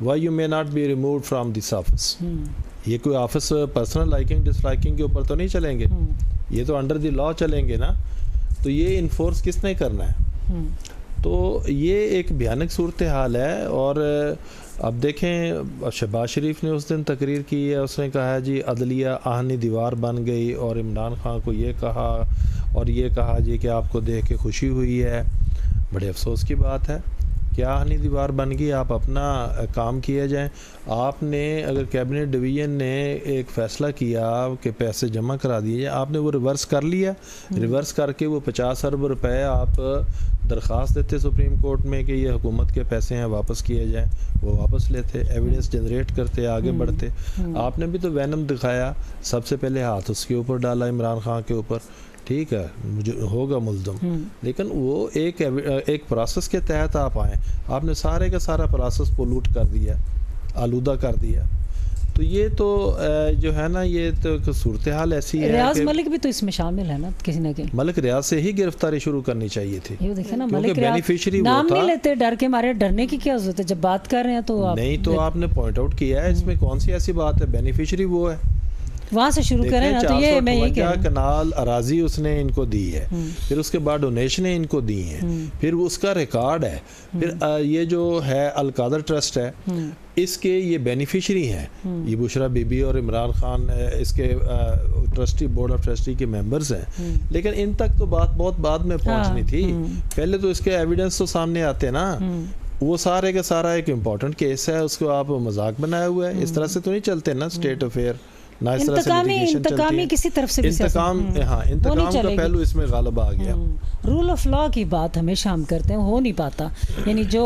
[SPEAKER 2] why you may not be removed from this office. یہ کوئی office personal liking disliking کے اوپر تو نہیں چلیں گے, یہ تو انڈر دی لا چلیں گے نا. تو یہ انفورس کس نے کرنا ہے؟ تو یہ ایک بھیانک صورتحال ہے. اور اب دیکھیں شہباز شریف نے اس دن تقریر کی ہے, اس نے کہا ہے جی عدلیہ آہنی دیوار بن گئی, اور عمران خان کو یہ کہا اور یہ کہا جی کہ آپ کو دیکھ کے خوشی ہوئی ہے. بڑے افسوس کی بات ہے, کیا آہنی دیوار بن گئی؟ آپ اپنا کام کیے جائیں. آپ نے اگر کیبنٹ ڈویژن نے ایک فیصلہ کیا کہ پیسے جمع کرا دیے جائیں, آپ نے وہ ریورس کر لیا. ریورس کر کے وہ 50 ارب روپے آپ درخواست دیتے سپریم کورٹ میں کہ یہ حکومت کے پیسے ہیں واپس کیے جائیں, وہ واپس لیتے, ایویڈنس جنریٹ کرتے, آگے بڑھتے. آپ نے بھی تو وینم دکھایا, سب سے پہلے ہاتھ اس کے اوپر ڈالا عمران خان کے اوپر. ٹھیک ہے, مجھے ہوگا ملزم, لیکن وہ ایک پروسیس کے تحت آپ آئیں. آپ نے سارے کا سارا پروسیس پولوٹ کر دیا, آلودہ کر دیا. تو یہ تو جو ہے نا, یہ تو صورتحال ایسی ہے.
[SPEAKER 1] ریاض ملک بھی تو اس میں شامل ہے نا کسی نہ کہیں.
[SPEAKER 2] ملک ریاض سے ہی گرفتاری شروع کرنی چاہیے تھی,
[SPEAKER 1] یہ دیکھیں نا
[SPEAKER 2] کیونکہ بینیفیشری
[SPEAKER 1] نام نہیں لیتے, ڈر کے مارے. ڈرنے کی کیا ضرورت ہے جب بات کر رہے ہیں تو
[SPEAKER 2] نہیں. تو آپ نے پوائنٹ آؤٹ کیا ہے, اس میں کون سی ایسی بات ہے؟ بینیفیشری وہ ہے,
[SPEAKER 1] وہاں سے شروع کریں نا. تو یہ میں یہ کہہ رہا ہوں,
[SPEAKER 2] کنال اراضی اس نے ان کو دی ہے, پھر اس کے بعد ڈونیشنیں ان کو دی ہیں, پھر اس کا ریکارڈ ہے, پھر یہ جو ہے القادر ٹرسٹ ہے, اس کے یہ بینیفیشری ہیں, یہ بشرا بی بی اور عمران خان اس کے ٹرسٹی بورڈ آف ٹرسٹی کے ممبرز ہیں. لیکن ان تک تو بات بہت بعد میں پہنچنی تھی, پہلے تو اس کے ایویڈنس تو سامنے آتے نا. وہ سارے کا سارا ایک امپورٹنٹ کیس ہے, اس کو آپ مذاق بنایا ہوا ہے. اس طرح سے تو نہیں چلتے نا اسٹیٹ افیئر.
[SPEAKER 1] انتقامی کسی طرف سے
[SPEAKER 2] انتقام کا پہلو اس میں غالب آ گیا.
[SPEAKER 1] رول آف لا کی بات ہمیشہ ہم کرتے ہیں, ہو نہیں پاتا. یعنی جو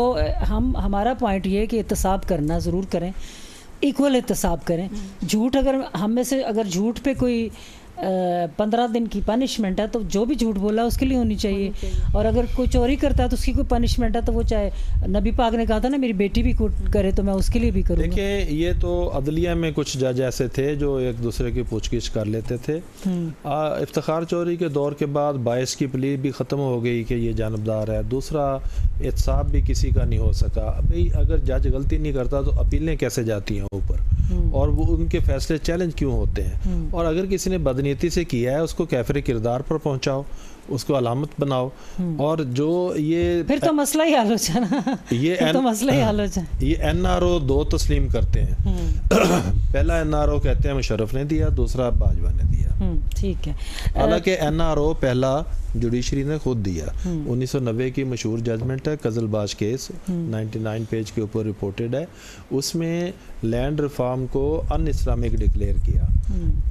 [SPEAKER 1] ہمارا پوائنٹ یہ ہے کہ احتساب کرنا ضرور کریں, ایکول احتساب کریں. جھوٹ اگر ہم میں سے اگر جھوٹ پہ کوئی 15 دن کی پنشمنٹ ہے تو جو بھی جھوٹ بولا اس کے لیے ہونی چاہیے. اور اگر کوئی چوری کرتا ہے تو اس کی کوئی پنشمنٹ ہے, تو وہ چاہے نبی پاک نے کہا تھا نا میری بیٹی بھی کرے تو میں اس کے لیے بھی کروں گا.
[SPEAKER 2] دیکھیں یہ تو عدلیہ میں کچھ جج ایسے تھے جو ایک دوسرے کی پوچھ گچھ کر لیتے تھے. افتخار چوری کے دور کے بعد 22 کی پلی بھی ختم ہو گئی کہ یہ جانبدار ہے. دوسرا احتساب بھی کسی کا نہیں ہو سکا. بھئی اگر جج غلطی نہیں کرتا تو اپیلیں کیسے جاتی ہیں اوپر, اور وہ ان کے فیصلے چیلنج کیوں ہوتے ہیں؟ اور اگر کسی نے بدنیتی سے کیا ہے اس کو کیفر کردار پر پہنچاؤ, اس کو علامت بناؤ. اور جو یہ
[SPEAKER 1] پھر تو مسئلہ ہی حل ہو جانا,
[SPEAKER 2] یہ این آر او 2 تسلیم کرتے ہیں. پہلا این آر او کہتے ہیں مشرف نے دیا, دوسرا باجوہ نے دیا.
[SPEAKER 1] ٹھیک ہے,
[SPEAKER 2] حالانکہ این آر او پہلا جوڈیشری نے خود دیا. 1990 کی مشہور ججمنٹ ہے قزل باز کیس, 99 پیج کے اوپر رپورٹڈ ہے. اس میں لینڈ ریفارم کو ان اسلامک ڈکلیئر کیا,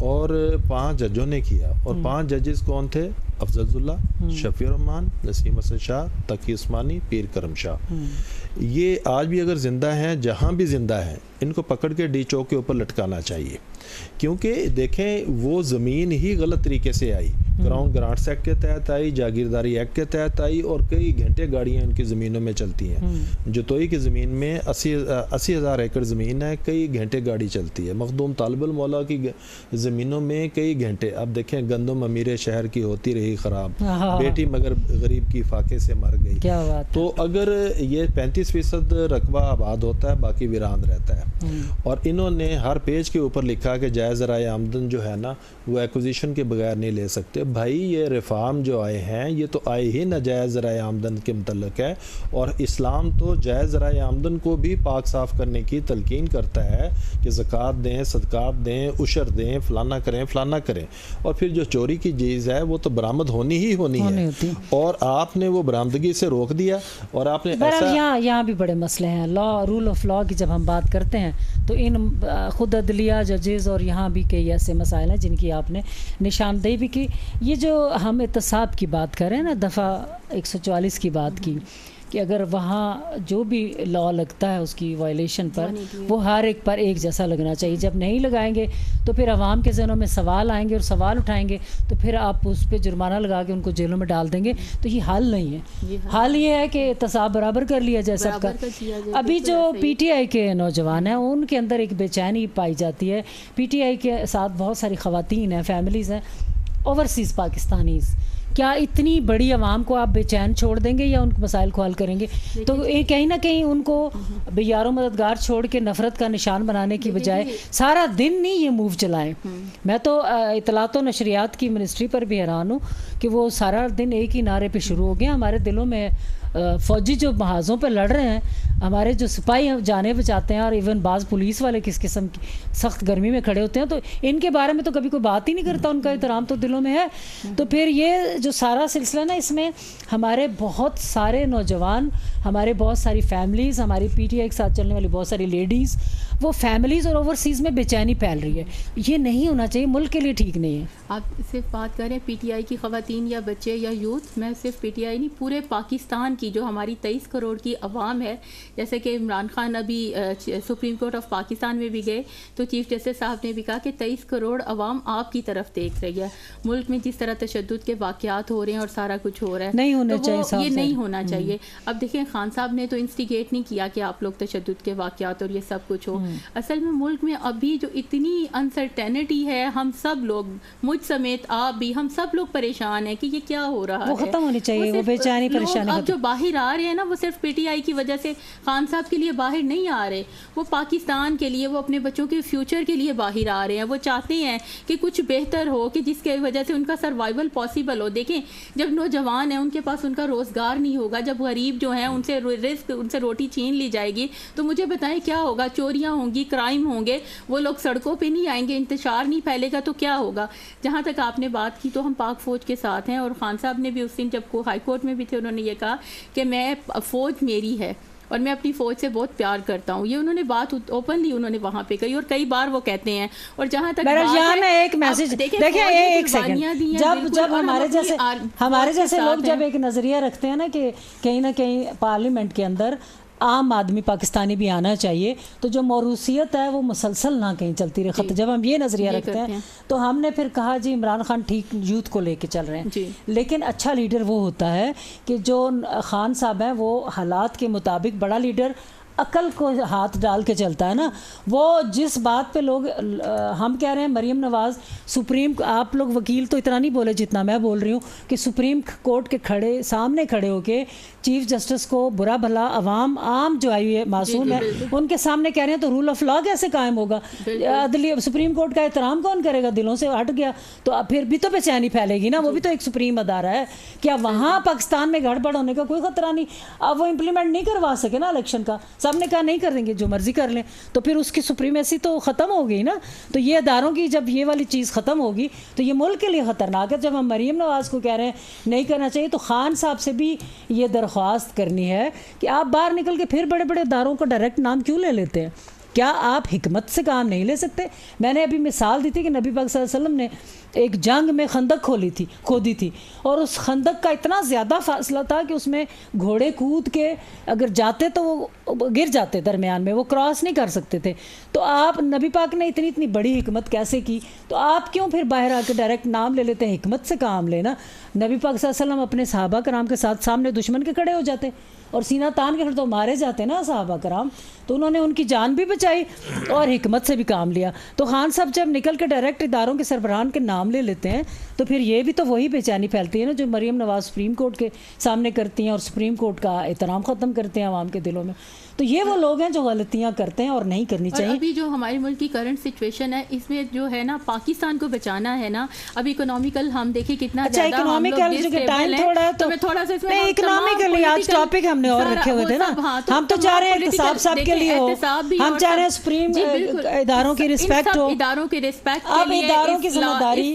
[SPEAKER 2] اور 5 ججوں نے کیا. اور 5 ججز کون تھے؟ افضل اللہ, شفیع الرحمان, نسیم حسن شاہ, تقی عثمانی, پیر کرم شاہ. یہ آج بھی اگر زندہ ہیں, جہاں بھی زندہ ہیں, ان کو پکڑ کے ڈی چوک کے اوپر لٹکانا چاہیے. کیونکہ دیکھیں وہ زمین ہی غلط طریقے سے آئی, کراؤن گرانٹس ایکٹ کے تحت آئی, جاگیرداری ایکٹ کے تحت آئی, اور کئی گھنٹے گاڑیاں ان کی زمینوں میں چلتی ہیں. جتوئی کی زمین میں 80,000 ایکڑ زمین ہے, کئی گھنٹے گاڑی چلتی ہے. مخدوم طالب المولا کی زمینوں میں کئی گھنٹے. اب دیکھیں گندم امیر شہر کی ہوتی رہی خراب, بیٹی مگر غریب کی فاقے سے مر گئی. تو اگر یہ 35% رقبہ آباد ہوتا ہے, باقی ویران رہتا ہے. اور انہوں نے ہر پیج کے اوپر لکھا کہ جائز ذرائع آمدن جو ہے نا وہ ایکوزیشن کے بغیر نہیں لے سکتے. بھائی یہ ریفارم جو آئے ہیں یہ تو آئے ہی ناجائز ذرائع آمدن کے متعلق ہے, اور اسلام تو جائز ذرائع آمدن کو بھی پاک صاف کرنے کی تلقین کرتا ہے کہ زکوٰۃ دیں, صدقات دیں, عشر دیں, فلانا کریں فلانا کریں. اور پھر جو چوری کی چیز ہے وہ تو برآمد ہونی ہی ہونی ہے, اور آپ نے وہ برآمدگی سے روک دیا. اور آپ نے
[SPEAKER 1] یہاں بھی بڑے مسئلے ہیں. رول آف لا کی جب ہم بات کرتے ہیں تو ان خود عدلیہ ججز اور یہاں بھی کئی ایسے مسائل ہیں جن کی آپ نے نشاندہی بھی کی. یہ جو ہم احتساب کی بات کر رہے ہیں نا, دفعہ 144 کی بات کی, کہ اگر وہاں جو بھی لا لگتا ہے اس کی وائلیشن پر وہ ہر ایک پر ایک جیسا لگنا چاہیے. جب نہیں لگائیں گے تو پھر عوام کے ذہنوں میں سوال آئیں گے, اور سوال اٹھائیں گے تو پھر آپ اس پہ جرمانہ لگا کے ان کو جیلوں میں ڈال دیں گے. تو یہ حل نہیں ہے. حل یہ ہے کہ احتساب برابر کر لیا جائے سب کا. ابھی جو پی ٹی آئی کے نوجوان ہیں ان کے اندر ایک بے چینی پائی جاتی ہے. پی ٹی آئی کے ساتھ بہت ساری خواتین ہیں, فیملیز ہیں, اوورسیز پاکستانیز, کیا اتنی بڑی عوام کو آپ بے چین چھوڑ دیں گے یا ان کو مسائل کو حل کریں گے؟ تو کہیں نہ کہیں ان کو بے یار و مددگار چھوڑ کے نفرت کا نشان بنانے کی بجائے سارا دن نہیں یہ موو چلائیں. میں تو اطلاعات و نشریات کی منسٹری پر بھی حیران ہوں کہ وہ سارا دن ایک ہی نعرے پہ شروع ہو گیا. ہمارے دلوں میں فوجی جو محاذوں پہ لڑ رہے ہیں, ہمارے جو سپاہی جانے بچاتے ہیں, اور ایون بعض پولیس والے کس قسم کی سخت گرمی میں کھڑے ہوتے ہیں, تو ان کے بارے میں تو کبھی کوئی بات ہی نہیں کرتا, ان کا احترام تو دلوں میں ہے. تو پھر یہ جو سارا سلسلہ نا, اس میں ہمارے بہت سارے نوجوان, ہمارے بہت ساری فیملیز, ہماری پی ٹی آئی کے ساتھ چلنے والی بہت ساری لیڈیز, وہ فیملیز اور اوورسیز میں بے چینی پھیل رہی ہے. یہ نہیں ہونا چاہیے, ملک کے لیے ٹھیک نہیں ہے.
[SPEAKER 3] آپ صرف بات کریں پی ٹی آئی کی خواتین یا بچے یا یوتھ, میں صرف پی ٹی آئی نہیں, پورے پاکستان کی جو ہماری 23 کروڑ کی عوام ہے. جیسے کہ عمران خان ابھی سپریم کورٹ آف پاکستان میں بھی گئے تو چیف جسٹس صاحب نے بھی کہا کہ 23 کروڑ عوام آپ کی طرف دیکھ رہی ہے. ملک میں جس طرح تشدد کے واقعات ہو رہے ہیں اور سارا کچھ ہو رہا ہے,
[SPEAKER 1] نہیں ہونا چاہیے,
[SPEAKER 3] یہ نہیں ہونا چاہیے. اب دیکھیں خان صاحب نے تو انسٹیگیٹ نہیں کیا کہ آپ لوگ تشدد کے واقعات اور یہ سب کچھ ہو. اصل میں ملک میں ابھی جو اتنی انسرٹینٹی ہے, ہم سب لوگ, مجھ سمیت آپ بھی, ہم سب لوگ پریشان ہیں کہ یہ کیا ہو رہا ہے.
[SPEAKER 1] وہ ختم ہونی چاہیے, وہ بے چینی پریشانی.
[SPEAKER 3] اب جو باہر آ رہے ہیں نا, وہ صرف پی ٹی آئی کی وجہ سے خان صاحب کے لیے باہر نہیں آ رہے, وہ پاکستان کے لیے, وہ اپنے بچوں کے فیوچر کے لیے باہر آ رہے ہیں. وہ چاہتے ہیں کہ کچھ بہتر ہو, کہ جس کی وجہ سے ان کا سروائیول پاسبل ہو. دیکھیں جب نوجوان ہیں ان کے پاس ان کا روزگار نہیں ہوگا, جب غریب جو ہیں ان سے رزق, ان سے روٹی چھین لی جائے گی, تو مجھے بتائیں کیا ہوگا؟ چوریاں ہوں گی, کرائم ہوں گے, وہ لوگ سڑکوں پہ نہیں آئیں گے, انتشار نہیں پھیلے گا, تو کیا ہوگا؟ جہاں تک آپ نے بات کی تو ہم پاک فوج کے ساتھ ہیں, اور خان صاحب نے بھی اس دن جب ہائی کورٹ میں بھی تھے, انہوں نے یہ کہا کہ میں فوج میری ہے اور میں اپنی فوج سے بہت پیار کرتا ہوں. یہ انہوں نے بات اوپنلی انہوں نے وہاں پہ کہی, اور کئی بار وہ کہتے ہیں. اور جہاں تک
[SPEAKER 1] یہاں میں ایک میسج دیکھیں, ایک سیکنڈ, جب ہمارے جیسے لوگ جب ایک نظریہ رکھتے ہیں نا کہ کہیں نہ کہیں پارلیمنٹ کے اندر عام آدمی پاکستانی بھی آنا چاہیے, تو جو موروثیت ہے وہ مسلسل نہ کہیں چلتی رہے. جب ہم یہ نظریہ رکھتے ہیں تو ہم نے پھر کہا جی عمران خان ٹھیک یوتھ کو لے کے چل رہے ہیں, لیکن اچھا لیڈر وہ ہوتا ہے کہ جو خان صاحب ہیں وہ حالات کے مطابق, بڑا لیڈر عقل کو ہاتھ ڈال کے چلتا ہے نا. وہ جس بات پہ لوگ, ہم کہہ رہے ہیں مریم نواز سپریم, آپ لوگ وکیل تو اتنا نہیں بولے جتنا میں بول رہی ہوں, کہ سپریم کورٹ کے سامنے کھڑے ہو کے چیف جسٹس کو برا بھلا عوام عام جو آئی ہے معصوم ہے ان کے سامنے کہہ رہے ہیں, تو رول آف لا کیسے قائم ہوگا؟ سپریم کورٹ کا احترام کون کرے گا؟ دلوں سے ہٹ گیا تو پھر بھی تو بے چینی پھیلے گی نا, وہ بھی تو ایک سپریم ادارہ ہے. کیا وہاں پاکستان میں گڑبڑ ہونے کا کوئی خطرہ نہیں؟ اب وہ امپلیمنٹ نہیں کروا سکے نا الیکشن کا, سب نے کہا نہیں کر دیں گے, جو مرضی کر لیں, تو پھر اس کی سپریمیسی تو ختم ہو گئی نا. تو یہ اداروں کی جب یہ والی چیز ختم ہوگی تو یہ ملک کے لیے خطرناک ہے. جب ہم مریم نواز کو کہہ رہے ہیں نہیں کرنا چاہیے, تو خان صاحب سے بھی یہ درخواست کرنی ہے کہ آپ باہر نکل کے پھر بڑے بڑے اداروں کا ڈائریکٹ نام کیوں لے لیتے ہیں؟ کیا آپ حکمت سے کام نہیں لے سکتے؟ میں نے ابھی مثال دی تھی کہ نبی پاک صلی اللہ علیہ وسلم نے ایک جنگ میں خندق کھودی تھی, اور اس خندق کا اتنا زیادہ فاصلہ تھا کہ اس میں گھوڑے کود کے اگر جاتے تو وہ گر جاتے, درمیان میں وہ کراس نہیں کر سکتے تھے. تو آپ نبی پاک نے اتنی بڑی حکمت کیسے کی؟ تو آپ کیوں پھر باہر آ کے ڈائریکٹ نام لے لیتے ہیں؟ حکمت سے کام لینا. نبی پاک صلی اللہ علیہ وسلم اپنے صحابہ کرام کے ساتھ سامنے دشمن کے کھڑے ہو جاتے اور سینہ تان کے کھڑے تو مارے جاتے نا صحابہ کرام, تو انہوں نے ان کی جان بھی بچائی اور حکمت سے بھی کام لیا. تو خان صاحب جب نکل کے ڈائریکٹ اداروں کے سربراہان کے نام لے لیتے ہیں تو پھر یہ بھی تو وہی بے چینی پھیلتی ہے نا جو مریم نواز سپریم کورٹ کے سامنے کرتی ہیں, اور سپریم کورٹ کا احترام ختم کرتے ہیں عوام کے دلوں میں. تو یہ وہ لوگ ہیں جو غلطیاں کرتے ہیں اور نہیں کرنی چاہیے.
[SPEAKER 3] اور ابھی جو ہمارے ملک کی کرنٹ سچویشن ہے, اس میں جو ہے نا پاکستان کو بچانا ہے نا, اب اکنامیکل ہم دیکھیں کتنا زیادہ ہم لوگ
[SPEAKER 1] ٹائم تھوڑا ہے, تو میں تھوڑا سا اس میں اکنامیکلی آج ٹاپک ہم نے اور رکھے ہوئے تھے نا, ہم تو چاہ رہے ہیں احتساب سب کے لیے ہو, ہم چاہ رہے ہیں سپریم اداروں کی رسپیکٹ ہو,
[SPEAKER 3] اداروں کی رسپیکٹ کے
[SPEAKER 1] اب اداروں کی ذمہ داری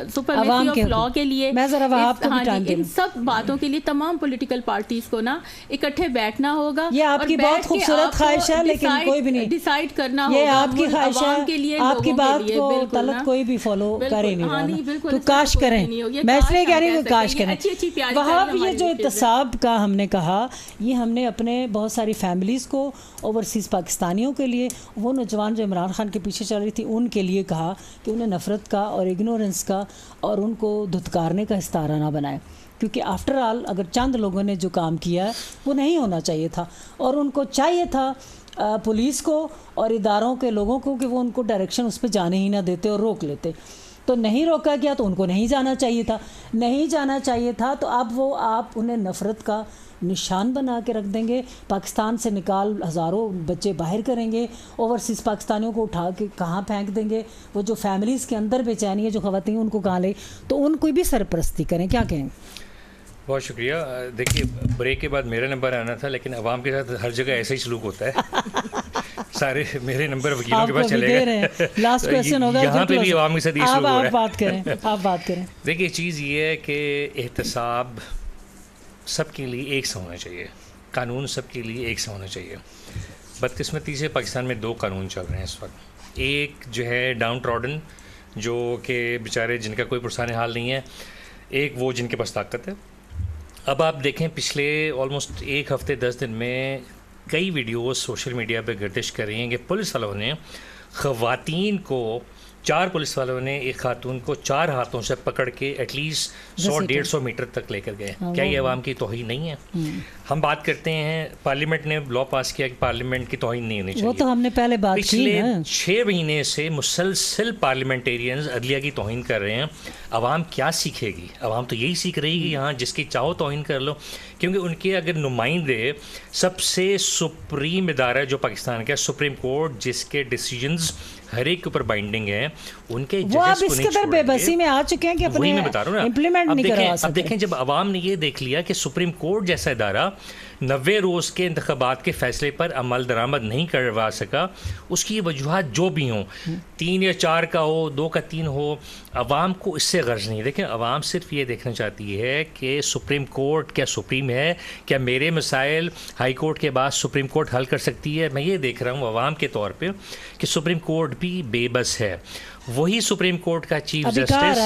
[SPEAKER 3] سپرمیسی آف لا کے لیے,
[SPEAKER 1] میں ذرا آپ کو بھی ٹائم دوں,
[SPEAKER 3] ان سب باتوں کے لیے تمام پولیٹیکل پارٹیز کو نا اکٹھے بیٹھنا ہوگا.
[SPEAKER 1] یہ آپ کی بہت خوبصورت خواہش ہے, لیکن کوئی بھی نہیں
[SPEAKER 3] ڈیسائیڈ کرنا ہوگا,
[SPEAKER 1] یہ آپ کی خواہش ہے, آپ کی بات کو طلب کوئی بھی فالو کر ہی نہیں رہا, تو کاش کریں. میں اس لیے کہہ رہی ہوں کہ کاش کریں. وہاں یہ جو احتساب کا ہم نے کہا, یہ ہم نے اپنے بہت ساری فیملیز کو, اوورسیز پاکستانیوں کے لیے, وہ نوجوان جو عمران خان کے پیچھے چل رہی تھی ان کے لیے کہا کہ انہیں نفرت کا اور اگنورنس کا اور ان کو دھتکارنے کا استعارہ نہ بنائے, کیونکہ آفٹر آل اگر چند لوگوں نے جو کام کیا ہے وہ نہیں ہونا چاہیے تھا, اور ان کو چاہیے تھا پولیس کو اور اداروں کے لوگوں کو کہ وہ ان کو ڈائریکشن اس پہ جانے ہی نہ دیتے اور روک لیتے. تو نہیں روکا گیا تو ان کو نہیں جانا چاہیے تھا، نہیں جانا چاہیے تھا، تو اب وہ آپ انہیں نفرت کا نشان بنا کے رکھ دیں گے، پاکستان سے نکال ہزاروں بچے باہر کریں گے، اوورسیز پاکستانیوں کو اٹھا کے کہاں پھینک دیں گے، وہ جو فیملیز کے اندر بے چینی ہے جو خواتین ان کو کہاں لے، تو ان کو بھی سرپرستی کریں. کیا کہیں؟
[SPEAKER 4] بہت شکریہ. دیکھیے بریک کے بعد میرا نمبر آنا تھا، لیکن عوام کے ساتھ ہر جگہ ایسا ہی سلوک ہوتا ہے. سارے میرے نمبر وکیلوں کے پاس چلے گئے.
[SPEAKER 1] لاسٹ کویسچن ہوگا،
[SPEAKER 4] یہاں پہ بھی عوام کے ساتھ یہ سلوک ہو رہا ہے.
[SPEAKER 1] آپ بات کریں.
[SPEAKER 4] دیکھیے چیز یہ ہے کہ احتساب سب کے لیے ایک سا ہونا چاہیے، قانون سب کے لیے ایک سا ہونا چاہیے. بدقسمتی سے پاکستان میں 2 قانون چل رہے ہیں اس وقت. ایک جو ہے ڈاؤن ٹراڈن جو کہ بیچارے جن کا کوئی پرسان حال نہیں ہے، ایک وہ جن کے پاس طاقت ہے. اب آپ دیکھیں پچھلے آلموسٹ 1 ہفتے 10 دن میں کئی ویڈیوز سوشل میڈیا پہ گردش کر رہی ہیں کہ پولیس والوں نے خواتین کو 4 پولیس والوں نے ایک خاتون کو 4 ہاتھوں سے پکڑ کے ایٹ لیسٹ 100-150 میٹر تک لے کر گئے. کیا یہ عوام کی توہین نہیں ہے؟ ہم بات کرتے ہیں پارلیمنٹ نے لا پاس کیا کہ پارلیمنٹ کی توہین نہیں ہونی چاہیے.
[SPEAKER 1] وہ تو ہم نے پہلے بات کی.
[SPEAKER 4] پچھلے 6 مہینے سے مسلسل پارلیمنٹیرینز عدلیہ کی توہین کر رہے ہیں. عوام کیا سیکھے گی؟ عوام تو یہی سیکھ رہی ہے کہ یہاں جس کی چاہو توہین کر لو، کیونکہ ان کے اگر نمائندے سب سے سپریم ادارہ جو پاکستان کا سپریم کورٹ جس کے ڈیسیجنز ہر ایک کے اوپر بائنڈنگ ہے، ان کے
[SPEAKER 1] وہ اب اس قدر بے بسی میں آ چکے ہیں کہ اپنے امپلیمنٹ نہیں کروا سکتے.
[SPEAKER 4] اب دیکھیں جب عوام نے یہ دیکھ لیا کہ سپریم کورٹ جیسا ادارہ 90 روز کے انتخابات کے فیصلے پر عمل درآمد نہیں کروا سکا، اس کی وجوہات جو بھی ہوں، 3 یا 4 کا ہو، 2 کا 3 ہو، عوام کو اس سے غرض نہیں. دیکھیں عوام صرف یہ دیکھنا چاہتی ہے کہ سپریم کورٹ کیا سپریم ہے، کیا میرے مسائل ہائی کورٹ کے بعد سپریم کورٹ حل کر سکتی ہے. میں یہ دیکھ رہا ہوں عوام کے طور پہ کہ سپریم کورٹ بھی بے بس ہے. وہی سپریم کورٹ کا چیف جسٹس،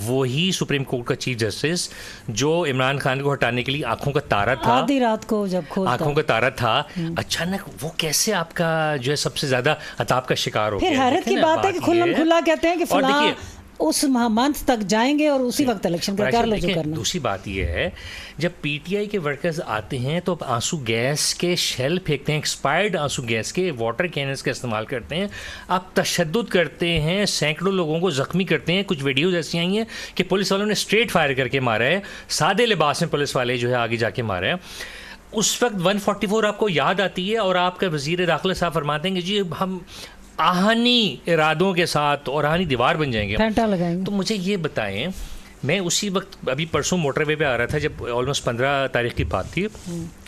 [SPEAKER 4] وہی سپریم کورٹ کا چیف جسٹس جو عمران خان کو ہٹانے کے لیے آنکھوں کا تارا تھا،
[SPEAKER 1] آدھی رات کو جب
[SPEAKER 4] آنکھوں کا تارا تھا، اچانک وہ کیسے آپ کا جو ہے سب سے زیادہ عطاب کا شکار ہو گیا.
[SPEAKER 1] پھر حیرت کی بات ہے کہ کھلم کھلا کہتے ہیں کہ فلاں اس منتھ تک جائیں گے اور اسی وقت الیکشن کر لو جو کرنا.
[SPEAKER 4] دوسری بات یہ ہے جب پی ٹی آئی کے ورکرز آتے ہیں تو آنسو گیس کے شیل پھینکتے ہیں، ایکسپائرڈ آنسو گیس کے واٹر کیننز کا استعمال کرتے ہیں، آپ تشدد کرتے ہیں، سینکڑوں لوگوں کو زخمی کرتے ہیں. کچھ ویڈیوز ایسی آئی ہیں کہ پولیس والوں نے اسٹریٹ فائر کر کے مارا ہے، سادے لباس میں پولیس والے جو ہے آگے جا کے مارا ہے. اس وقت 144 آپ کو یاد آتی ہے اور آپ کا وزیر داخلہ صاحب فرماتے ہیں کہ جی ہم آہنی ارادوں کے ساتھ اور آہنی دیوار بن جائیں گے. تو مجھے یہ بتائیں، میں اسی وقت ابھی پرسوں موٹر وے پہ آ رہا تھا جب آلموسٹ 15 تاریخ کی بات تھی.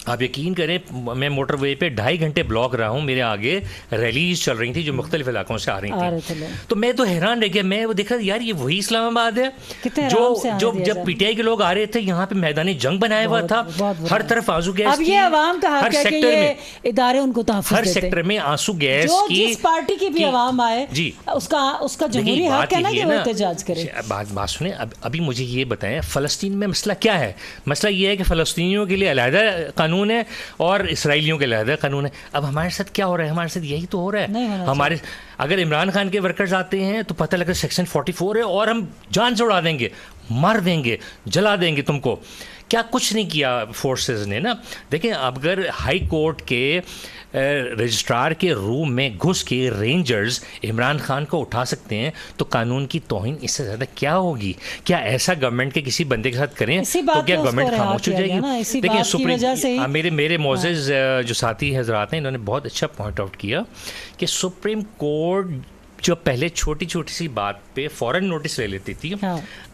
[SPEAKER 4] آپ یقین کریں میں موٹر وے پہ 2.5 گھنٹے بلاک رہا ہوں، میرے آگے ریلیز چل رہی تھی جو مختلف علاقوں سے آ رہی تھیں. تو میں تو حیران رہ گیا، میں وہ دیکھ رہا یار یہ وہی اسلام آباد ہے جو جب پی ٹی آئی کے لوگ آ رہے تھے یہاں پہ میدان جنگ بنایا ہوا تھا، ہر طرف آنسو گیس کی، ہر سیکٹر میں ادارے ان کو تحفظ دیتے، ہر سیکٹر میں آنسو گیس کی.
[SPEAKER 1] جس پارٹی کی بھی عوام آئے جی اس کا جمہوری حق ہے نا کہ وہ احتجاج کرے.
[SPEAKER 4] بات سنیں، ابھی مجھے یہ بتائیں فلسطین میں مسئلہ کیا ہے؟ مسئلہ یہ ہے کہ فلسطینیوں کے لیے علیحدہ قانون ہے اور اسرائیلیوں کے علیحدہ قانون ہے. اب ہمارے ساتھ کیا ہو رہا ہے؟ ہمارے ساتھ یہی تو ہو رہا ہے. ہمارے اگر عمران خان کے ورکرز آتے ہیں تو پتہ لگا سیکشن 44 ہے اور ہم جان سے اڑا دیں گے، مار دیں گے، جلا دیں گے تم کو. کیا کچھ نہیں کیا فورسز نے نا. دیکھیں اگر ہائی کورٹ کے رجسٹرار کے روم میں گھس کے رینجرز عمران خان کو اٹھا سکتے ہیں تو قانون کی توہین اس سے زیادہ کیا ہوگی؟ کیا ایسا گورنمنٹ کے کسی بندے کے ساتھ کریں تو کیا گورنمنٹ خاموش ہو جائے گی؟ دیکھیں سپریم میرے معزز جو ساتھی حضرات ہیں انہوں نے بہت اچھا پوائنٹ آؤٹ کیا کہ سپریم کورٹ جو پہلے چھوٹی چھوٹی سی بات پہ فوراً نوٹس لے لیتی تھی،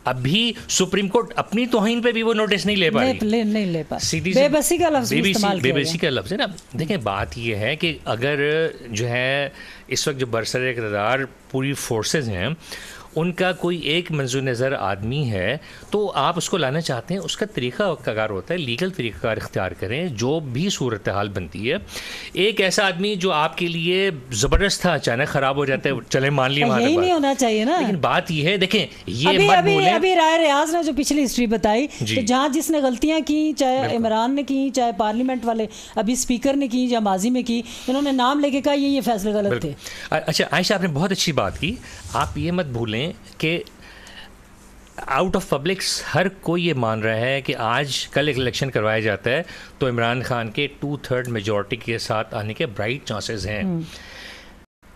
[SPEAKER 4] ابھی سپریم کورٹ اپنی توہین پہ بھی وہ نوٹس نہیں لے پا رہی. بے بسی کا لفظ ہے نا. دیکھیں بات یہ ہے کہ اگر جو ہے اس وقت جو برسر اقتدار پوری فورسز ہیں ان کا کوئی ایک منظور نظر آدمی ہے تو آپ اس کو لانا چاہتے ہیں، اس کا طریقہ کار ہوتا ہے لیگل طریقہ کار اختیار کریں جو بھی صورتحال بنتی ہے. ایک ایسا آدمی جو آپ کے لیے زبردست تھا اچانک خراب ہو جاتا ہے، چلے مان لیے،
[SPEAKER 1] یہی نہیں ہونا چاہیے نا.
[SPEAKER 4] لیکن بات یہ ہے دیکھیں یہ مت بھولیں،
[SPEAKER 1] ابھی رائے ریاض نے جو پچھلی ہسٹری بتائی کہ جہاں جس نے غلطیاں کی، چاہے عمران نے کی، چاہے پارلیمنٹ والے ابھی اسپیکر نے کی یا ماضی میں کی، انہوں نے نام لے کے کہا یہ فیصلے غلط تھے.
[SPEAKER 4] اچھا عائشہ آپ نے بہت اچھی بات کی. آپ یہ مت بھولیں کہ آؤٹ آف پبلکس ہر کوئی یہ مان رہا ہے کہ آج کل ایک الیکشن کروایا جاتا ہے تو عمران خان کے 2/3 میجورٹی کے ساتھ آنے کے برائٹ چانسز ہیں.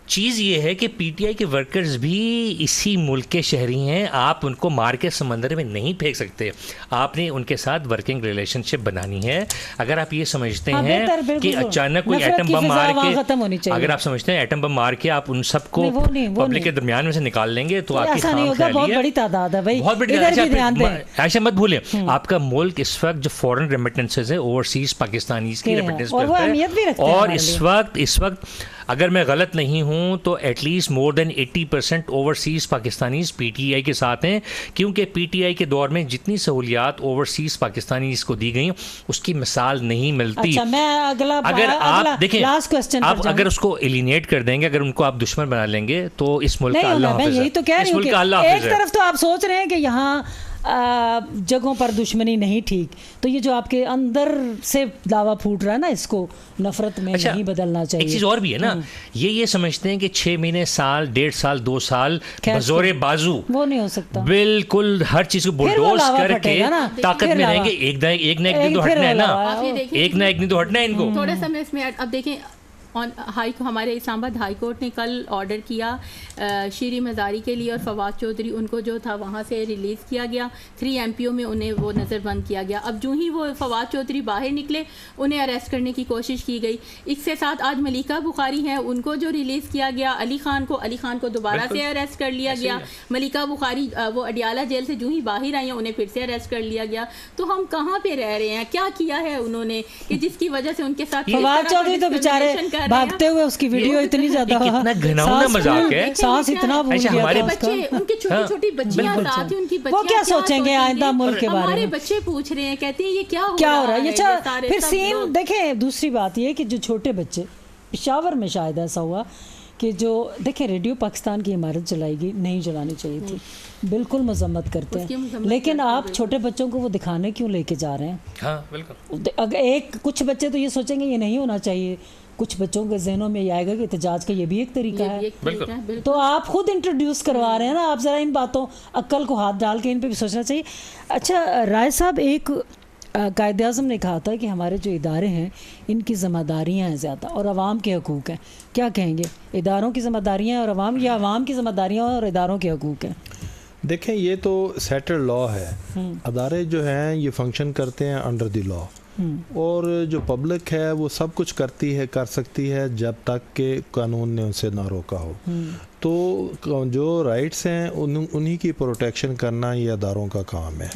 [SPEAKER 4] چیز یہ ہے کہ پی ٹی آئی کے ورکرز بھی اسی ملک کے شہری ہیں. آپ ان کو مار کے سمندر میں نہیں پھینک سکتے. آپ نے ان کے ساتھ ورکنگ ریلیشن شپ بنانی ہے. اگر آپ یہ سمجھتے ہیں کہ اچانک کوئی ایٹم بم مار کے, اگر آپ سمجھتے ہیں ایٹم بم مار کے آپ ان سب کو پبلک کے درمیان میں سے نکال لیں گے تو آپ کی خام خیالی ہے.
[SPEAKER 1] بہت بڑی تعداد ہے بھائی,
[SPEAKER 4] بہت بڑی. ایسا مت بھولیں, آپ کا ملک اس وقت جو فورن ریمیٹنسز ہیں اوورسیز پاکستانیز کی ریمیٹنس کرتا ہے, اور اس وقت اگر میں غلط نہیں ہوں تو at least more than 80% overseas Pakistanis P T I کے ساتھ ہیں, کیونکہ پی ٹی آئی کے دور میں جتنی سہولیات اوورسیز پاکستانیز کو دی گئیں اس کی مثال نہیں ملتی. اگر آپ دیکھیں, آپ اگر اس کو ایلینیٹ کر دیں گے, اگر ان کو آپ دشمن بنا لیں گے تو اس ملک کا اللہ حافظ ہے.
[SPEAKER 1] یہی تو کہہ رہی ہوں کہ ایک طرف تو آپ سوچ رہے ہیں کہ یہاں جگہوں پر دشمنی نہیں ٹھیک, تو یہ جو آپ کے اندر سے دعویٰ پھوٹ رہا ہے نا, اس کو نفرت میں نہیں بدلنا چاہیے.
[SPEAKER 4] ایک چیز اور بھی ہے نا, یہ سمجھتے ہیں کہ 6 مہینے, سال, 1.5 سال, 2 سال بزور بازو
[SPEAKER 1] وہ نہیں ہو سکتا,
[SPEAKER 4] بالکل ہر چیز کو بلڈوز کر کے طاقت میں رہیں گے. ایک نہ ایک دن تو ہٹنا ہے نا, ایک نہ ایک دن تو ہٹنا ہے ان کو.
[SPEAKER 3] تھوڑا سا میں اس میں اب دیکھیں, ہمارے اسلام آباد ہائی کورٹ نے کل آرڈر کیا شیری مزاری کے لیے, اور فواد چودھری ان کو جو تھا وہاں سے ریلیز کیا گیا. 3 MP میں انہیں وہ نظر بند کیا گیا. اب جو ہی وہ فواد چودھری باہر نکلے انہیں اریسٹ کرنے کی کوشش کی گئی. اس کے ساتھ آج ملیکہ بخاری ہیں, ان کو جو ریلیز کیا گیا. علی خان کو دوبارہ سے اریسٹ کر لیا گیا. ملیکہ بخاری وہ اڈیالہ جیل سے جو ہی باہر آئی ہیں انہیں پھر سے اریسٹ کر لیا گیا. تو ہم کہاں پہ رہ رہے ہیں؟ کیا کیا ہے انہوں نے کہ جس کی وجہ سے ان کے ساتھ
[SPEAKER 1] فواد چودھری تو بیچارے بھاگتے ہوئے, اس کی ویڈیو اتنی زیادہ
[SPEAKER 4] کتنا گھناؤنا مذاق ہے,
[SPEAKER 1] سانس اتنا بھول گیا.
[SPEAKER 3] ہمارے بچے, ان کی چھوٹی چھوٹی بچیاں ساتھ ہیں, ان کی بچیاں
[SPEAKER 1] وہ کیا سوچیں گے آئندہ ملک کے بارے میں؟
[SPEAKER 3] ہمارے بچے پوچھ رہے ہیں, کہتے ہیں یہ کیا ہو رہا ہے.
[SPEAKER 1] اچھا پھر سین دیکھیں, دوسری بات یہ کہ جو چھوٹے بچے, پشاور میں شاید ایسا ہوا کہ جو دیکھیں ریڈیو پاکستان کی عمارت جلائی گئی, نہیں جلانی چاہیے تھی, بالکل مذمت کرتے ہیں, لیکن آپ چھوٹے بچوں کو وہ دکھانے کیوں لے کے جا رہے ہیں؟
[SPEAKER 4] ہاں بالکل.
[SPEAKER 1] کچھ بچے تو یہ سوچیں گے یہ نہیں ہونا چاہیے, کچھ بچوں کے ذہنوں میں یہ آئے گا کہ احتجاج کا یہ بھی ایک طریقہ ہے. تو آپ خود انٹروڈیوس کروا رہے ہیں نا, آپ ذرا ان باتوں, عقل کو ہاتھ ڈال کے ان پہ بھی سوچنا چاہیے. اچھا رائے صاحب, ایک قائد اعظم نے کہا تھا کہ ہمارے جو ادارے ہیں ان کی ذمہ داریاں ہیں زیادہ اور عوام کے حقوق ہیں. کیا کہیں گے, اداروں کی ذمہ داریاں اور عوام, یا عوام کی ذمہ داریاں اور اداروں کے حقوق ہیں؟
[SPEAKER 2] دیکھیں یہ تو سیٹل لا ہے, ادارے جو ہیں یہ فنکشن کرتے ہیں انڈر دی لا, اور جو پبلک ہے وہ سب کچھ کر سکتی ہے جب تک کہ قانون نے ان سے نہ روکا ہو. تو جو رائٹس ہیں انہی کی پروٹیکشن کرنا یہ اداروں کا کام ہے.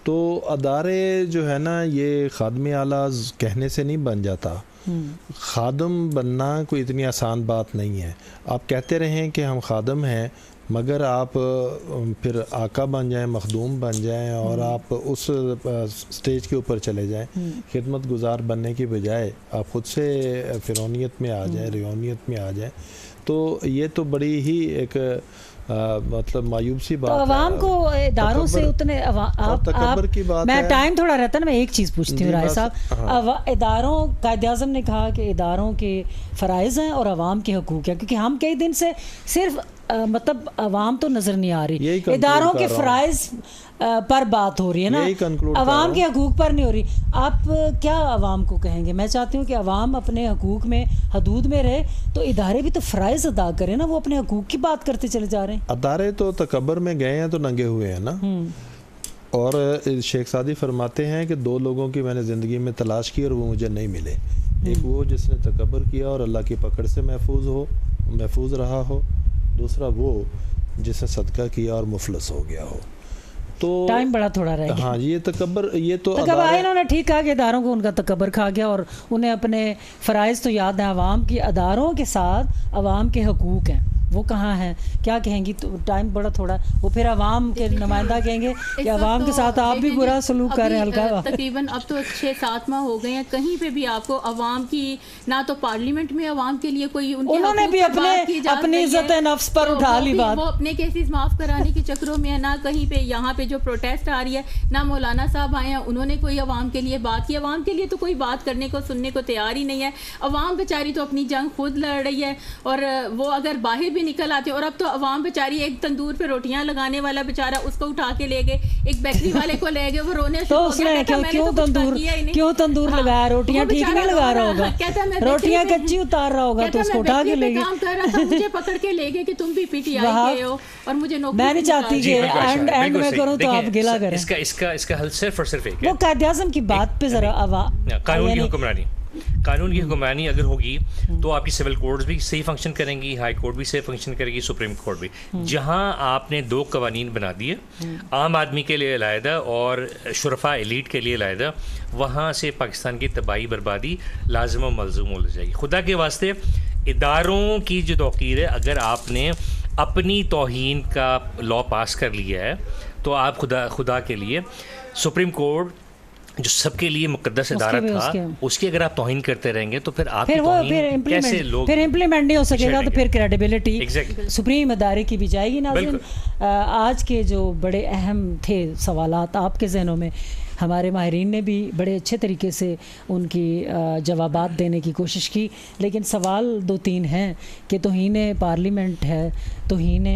[SPEAKER 2] تو ادارے جو ہے نا یہ خادم اعلیٰ کہنے سے نہیں بن جاتا. خادم بننا کوئی اتنی آسان بات نہیں ہے. آپ کہتے رہیں کہ ہم خادم ہیں, مگر آپ پھر آقا بن جائیں, مخدوم بن جائیں, اور آپ اس سٹیج کے اوپر چلے جائیں, خدمت گزار بننے کی بجائے آپ خود سے فرعونیت میں آ جائیں, ریونیت میں آ جائیں, تو یہ تو بڑی ہی ایک مطلب مایوب سی بات ہے.
[SPEAKER 1] عوام کو اداروں سے اتنے
[SPEAKER 2] تکبر کی بات ہے.
[SPEAKER 1] میں ٹائم تھوڑا رہتا ہے نا, میں ایک چیز پوچھتی ہوں رائے صاحب, اداروں, قائد اعظم نے کہا کہ اداروں کے فرائض ہیں اور عوام کے حقوق ہیں, کیونکہ ہم کئی دن سے صرف مطلب عوام تو نظر نہیں آ رہی, اداروں کے فرائض پر بات ہو رہی ہے نا, عوام کے حقوق پر نہیں ہو رہی. آپ کیا عوام کو کہیں گے؟ میں چاہتی ہوں کہ عوام اپنے حقوق میں حدود میں رہے, تو ادارے بھی تو فرائض ادا کریں نا, وہ اپنے حقوق کی بات کرتے چلے جا رہے ہیں.
[SPEAKER 2] ادارے تو تکبر میں گئے ہیں تو ننگے ہوئے ہیں نا. اور شیخ سعدی فرماتے ہیں کہ 2 لوگوں کی میں نے زندگی میں تلاش کی اور وہ مجھے نہیں ملے. ایک وہ جس نے تکبر کیا اور اللہ کی پکڑ سے محفوظ رہا ہو, دوسرا وہ جس نے صدقہ کیا اور مفلس ہو گیا ہو. تو
[SPEAKER 1] ٹائم بڑا تھوڑا رہ گیا.
[SPEAKER 2] ہاں یہ تکبر, یہ تو
[SPEAKER 1] انہوں نے ٹھیک کہا کہ اداروں کو ان کا تکبر کھا گیا, اور انہیں اپنے فرائض تو یاد ہیں. عوام کی اداروں کے ساتھ عوام کے حقوق ہیں, وہ کہاں ہیں؟ کیا کہیں گی؟ تو ٹائم بڑا تھوڑا, وہ پھر عوام کے نمائندہ کہیں گے کہ عوام کے ساتھ آپ بھی برا سلوک کر رہے ہیں. ہلکا
[SPEAKER 3] تقریباً اب تو 6-7 ماہ ہو گئے ہیں, کہیں پہ بھی آپ کو عوام کی, نہ تو پارلیمنٹ میں عوام کے لیے کوئی,
[SPEAKER 1] انہوں نے بھی اپنی عزت نفس پر اٹھا لی بات,
[SPEAKER 3] وہ اپنے کیسز معاف کرانے کے چکروں میں ہے, نہ کہیں پہ یہاں پہ جو پروٹیسٹ آ رہی ہے, نہ مولانا صاحب آئے ہیں انہوں نے کوئی عوام کے لیے بات کی. عوام کے لیے تو کوئی بات کرنے کو سننے کو تیار ہی نہیں ہے. عوام بیچاری تو اپنی جنگ خود لڑ رہی ہے, اور وہ اگر باہر بھی بھی نکل آتے ہیں. اور اب تو عوام بیچاری, ایک تندور پہ روٹیاں لگانے والا بیچارہ, اس کو اٹھا کے لے گئے, ایک بیکری والے کو لے گئے, وہ رونے
[SPEAKER 1] تو اس نے کیوں تندور لگایا, روٹیاں ٹھیک نہیں لگا رہا ہوگا, روٹیاں کچی اتار رہا ہوگا, تو اس کو اٹھا کے لے گئے,
[SPEAKER 3] مجھے پکڑ کے لے گئے کہ تم بھی پی ٹی آئی کے ہو اور مجھے نوکری.
[SPEAKER 1] میں نہیں چاہتی کہ اینڈ میں کروں تو آپ گلا کریں.
[SPEAKER 4] اس کا حل صرف اور صرف ایک ہے,
[SPEAKER 1] وہ قائد اعظم کی بات پہ ذرا
[SPEAKER 4] قانون کی حکمرانی. قانون کی حکمرانی اگر ہوگی تو آپ کی سول کورٹس بھی صحیح فنکشن کریں گی, ہائی کورٹ بھی صحیح فنکشن کرے گی, سپریم کورٹ بھی. جہاں آپ نے 2 قوانین بنا دیے, عام آدمی کے لیے علیحدہ اور شرفاء ایلیٹ کے لیے علیحدہ, وہاں سے پاکستان کی تباہی بربادی لازم و ملزوم ہو جائے گی. خدا کے واسطے اداروں کی جو توقیر ہے, اگر آپ نے اپنی توہین کا لا پاس کر لیا ہے تو آپ خدا کے لیے سپریم کورٹ جو سب کے لیے مقدس ادارہ تھا, اس کی اگر آپ توہین کرتے رہیں گے تو پھر آپ کی توہین کیسے لوگ,
[SPEAKER 1] پھر امپلیمنٹ نہیں ہو سکے گا, تو پھر کریڈیبلٹی سپریم ادارے کی بھی جائے گی. ناظرین, آج کے جو بڑے اہم تھے سوالات آپ کے ذہنوں میں, ہمارے ماہرین نے بھی بڑے اچھے طریقے سے ان کی جوابات دینے کی کوشش کی, لیکن سوال 2-3 ہیں کہ توہین پارلیمنٹ ہے, توہین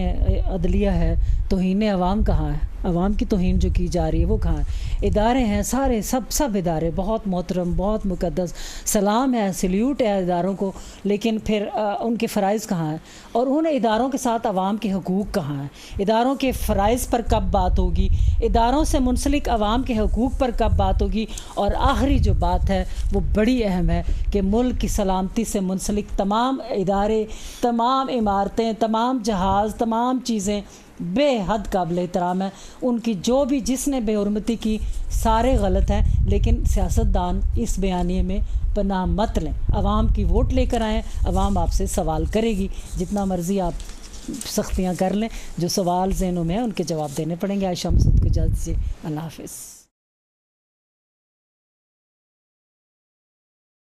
[SPEAKER 1] عدلیہ ہے, توہین عوام کہاں ہے, عوام کی توہین جو کی جا رہی ہے وہ کہاں ہے. ادارے ہیں سارے, سب ادارے بہت محترم, بہت مقدس, سلام ہے, سلیوٹ ہے اداروں کو, لیکن پھر ان کے فرائض کہاں ہیں, اور ان اداروں کے ساتھ عوام کے حقوق کہاں ہیں, اداروں کے فرائض پر کب بات ہوگی, اداروں سے منسلک عوام کے حقوق پر کب بات ہوگی. اور آخری جو بات ہے وہ بڑی اہم ہے کہ ملک کی سلامتی سے منسلک تمام ادارے, تمام عمارتیں, تمام جہاز, تمام چیزیں بے حد قابل احترام ہیں. ان کی جو بھی جس نے بے حرمتی کی سارے غلط ہیں, لیکن سیاستدان اس بیانیے میں پناہ مت لیں. عوام کی ووٹ لے کر آئیں, عوام آپ سے سوال کرے گی, جتنا مرضی آپ سختیاں کر لیں, جو سوال ذہنوں میں ہیں ان کے جواب دینے پڑیں گے. عائشہ مسعود کو اجازت دیجیے, اللہ حافظ.